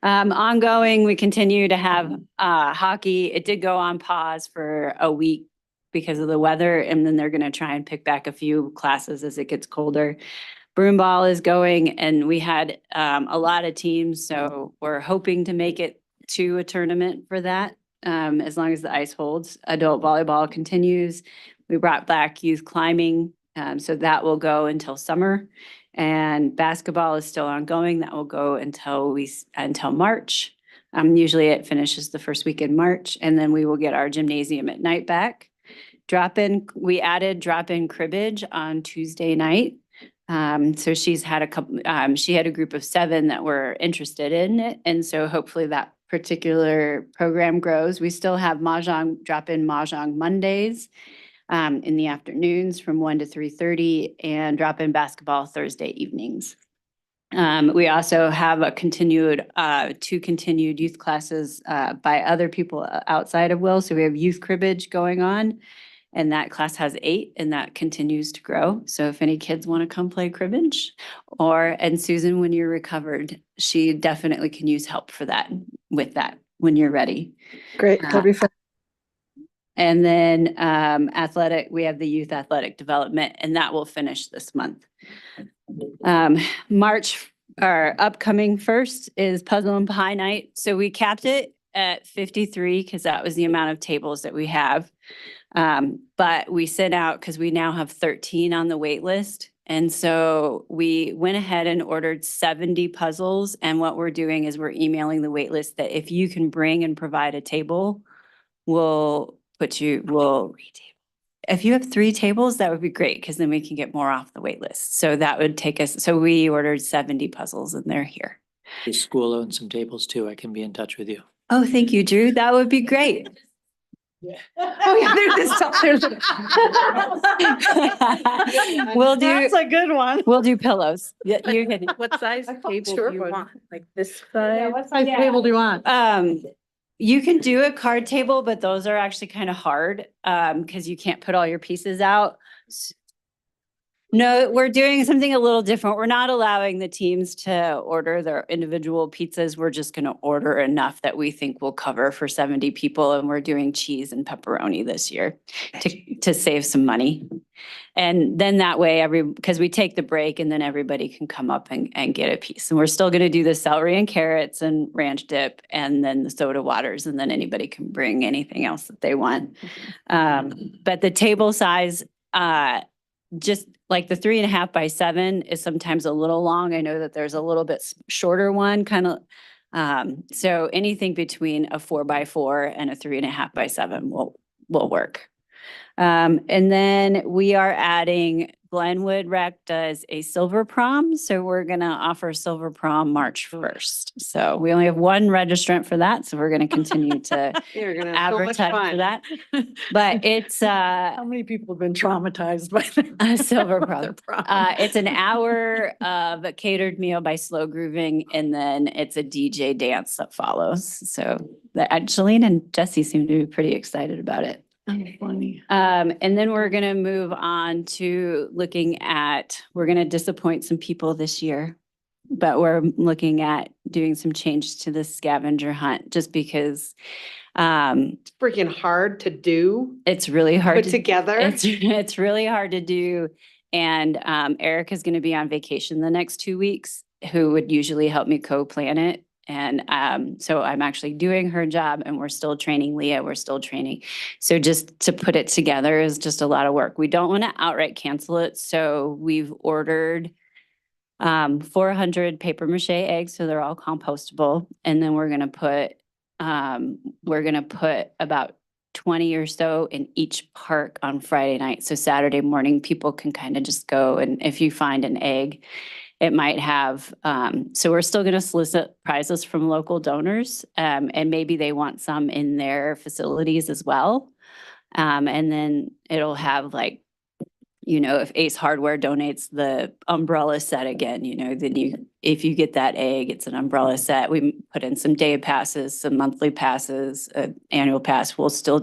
that. Ongoing, we continue to have hockey. It did go on pause for a week because of the weather, and then they're going to try and pick back a few classes as it gets colder. Broomball is going, and we had a lot of teams, so we're hoping to make it to a tournament for that as long as the ice holds. Adult volleyball continues. We brought back youth climbing, so that will go until summer. And basketball is still ongoing. That will go until March. Usually it finishes the first week in March, and then we will get our gymnasium at night back. We added drop-in cribbage on Tuesday night. So she's had she had a group of 7 that were interested in it. And so hopefully that particular program grows. We still have drop-in Mahjong Mondays. In the afternoons from 1 to 3:30 and drop-in basketball Thursday evenings. We also have 2 continued youth classes by other people outside of Will. So we have youth cribbage going on, and that class has 8 and that continues to grow. So if any kids want to come play cribbage and Susan, when you're recovered, she definitely can use help with that when you're ready. Great, that'd be fun. And then athletic, we have the youth athletic development, and that will finish this month. March, our upcoming first is Puzzle and Pie Night. So we capped it at 53 because that was the amount of tables that we have. But we sent out, because we now have 13 on the wait list. And so we went ahead and ordered 70 puzzles. And what we're doing is we're emailing the wait list that if you can bring and provide a table, if you have 3 tables, that would be great, because then we can get more off the wait list. So that would take us, so we ordered 70 puzzles and they're here. The school owns some tables too. I can be in touch with you. Oh, thank you, Drew. That would be great. Oh yeah, We'll do, That's a good one. we'll do pillows. Yeah, you can. What size table sure do you would. want? Like this size? What size table do you want? You can do a card table, but those are actually kind of hard because you can't put all your pieces out. No, we're doing something a little different. We're not allowing the teams to order their individual pizzas. We're just going to order enough that we think will cover for 70 people. And we're doing cheese and pepperoni this year to save some money. And then that way, because we take the break and then everybody can come up and get a piece. And we're still going to do the celery and carrots and ranch dip and then the soda waters. And then anybody can bring anything else that they want. But the table size, just like the 3.5 by 7 is sometimes a little long. I know that there's a little bit shorter one kind of. So anything between a 4 by 4 and a 3.5 by 7 will work. And then we are adding Glenwood Rec does a silver prom. So we're going to offer silver prom March 1st. So we only have 1 registrant for that. So we're going to continue to You're gonna have so much advertise fun. for that. But it's How many people have been traumatized by a silver prom. their prom? It's an hour of a catered meal by Slow Grooving, and then it's a DJ dance that follows. So Angelina and Jesse seem to be pretty excited about it. Oh, funny. And then we're going to move on to we're going to disappoint some people this year, but we're looking at doing some changes to the scavenger hunt just because It's freaking hard to do, it's really hard put to together. It's really hard to do. And Erica's going to be on vacation the next 2 weeks, who would usually help me co-plan it. And so I'm actually doing her job and we're still training Leah, we're still training. So just to put it together is just a lot of work. We don't want to outright cancel it. So we've ordered 400 paper mache eggs, so they're all compostable. And then we're gonna put about 20 or so in each park on Friday night. So Saturday morning, people can kind of just go, and if you find an egg, it might have, so we're still gonna solicit prizes from local donors, and maybe they want some in their facilities as well. And then it'll have like, you know, if Ace Hardware donates the umbrella set again, you know, then if you get that egg, it's an umbrella set. We put in some day passes, some monthly passes, annual pass. We'll still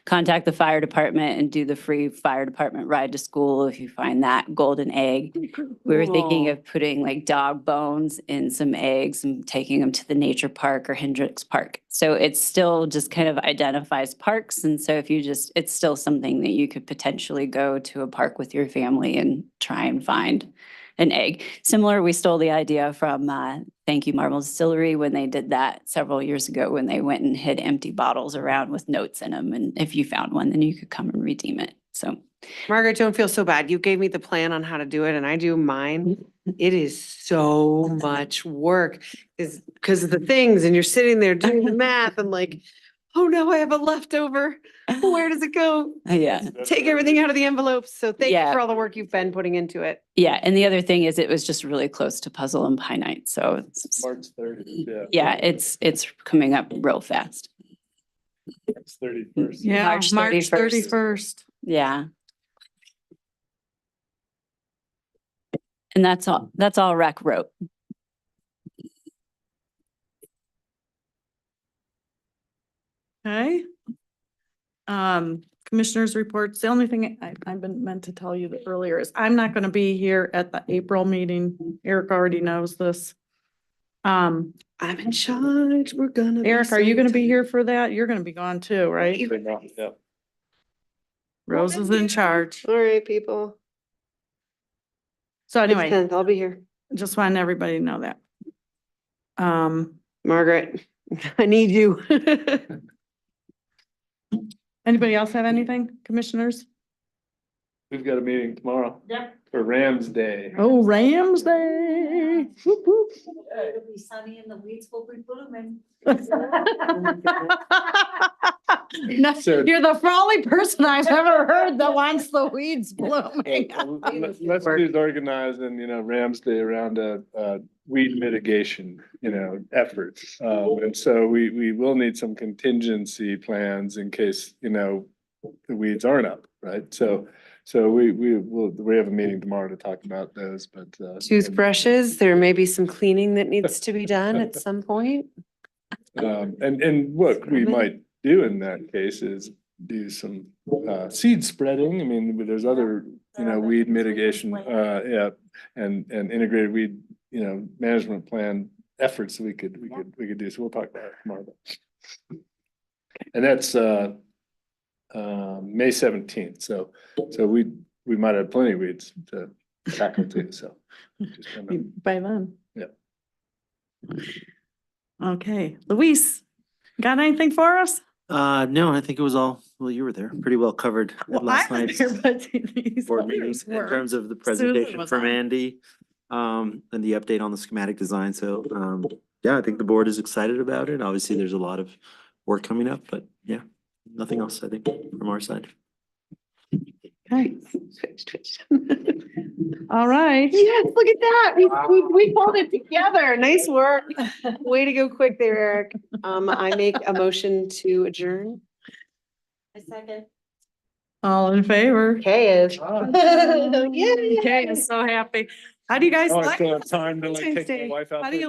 contact the fire department and do the free fire department ride to school if you find that golden egg. We were thinking of putting like dog bones in some eggs and taking them to the nature park or Hendricks Park. So it's still just kind of identifies parks. And so it's still something that you could potentially go to a park with your family and try and find an egg. Similar, we stole the idea from Thank You Marble Distillery when they did that several years ago, when they went and hid empty bottles around with notes in them. And if you found one, then you could come and redeem it. So Margaret, don't feel so bad. You gave me the plan on how to do it and I do mine. It is so much work because of the things, and you're sitting there doing the math and like, oh no, I have a leftover. Where does it go? yeah. Take everything out of the envelopes. So thank you Yeah. for all the work you've been putting into it. Yeah. And the other thing is it was just really close to Puzzle and Pie Night. So it's, March 30th, yeah. yeah, it's coming up real fast. March 31st. Yeah, March March 31st. 31st. Yeah. And that's all Rec wrote. Okay. Commissioners reports. The only thing I've been meant to tell you earlier is I'm not going to be here at the April meeting. Eric already knows this. I'm in charge. We're gonna. Eric, are you going to be here for that? You're going to be gone too, right? Yeah. Rose is in charge. All right, people. So anyway, 10th, I'll be here. just want everybody to know that. Margaret, I need you. Anybody else have anything, commissioners? We've got a meeting tomorrow. Yep. For Rams Day. Oh, Rams Day. Whoop, whoop. It'll be sunny and the weeds will be blooming. No, So- you're the only person I've ever heard that wants the weeds blooming. Let's do organize and, Rams Day around weed mitigation, efforts. And so we will need some contingency plans in case, the weeds aren't up, right? So we have a meeting tomorrow to talk about those, but. Toothbrushes, there may be some cleaning that needs to be done at some point. And what we might do in that case is do some seed spreading. I mean, there's other, weed mitigation, and integrated weed, management plan efforts that we could do. So we'll talk about it tomorrow. And that's May 17th. So we might have plenty of weeds to tackle too. So just By then. Yeah. Okay, Luis, got anything for us? No, I think it was all, well, you were there, pretty well covered at Well, last I was night's here, but these board meeting others in were. terms of the Susan presentation was from on. Andy, and the update on the schematic design. So, yeah, I think the board is excited about it. Obviously, there's a lot of work coming up, but yeah, nothing else, I think, from our side. Okay. All right. Yes, look at that. We pulled it together. Nice work. Way to go quick there, Eric. I make a motion to adjourn. A second. All in favor? Kay is. Yay. Okay, I'm so happy. How do you guys Oh, I like still have time to Valentine's take my Day? wife out How do there. you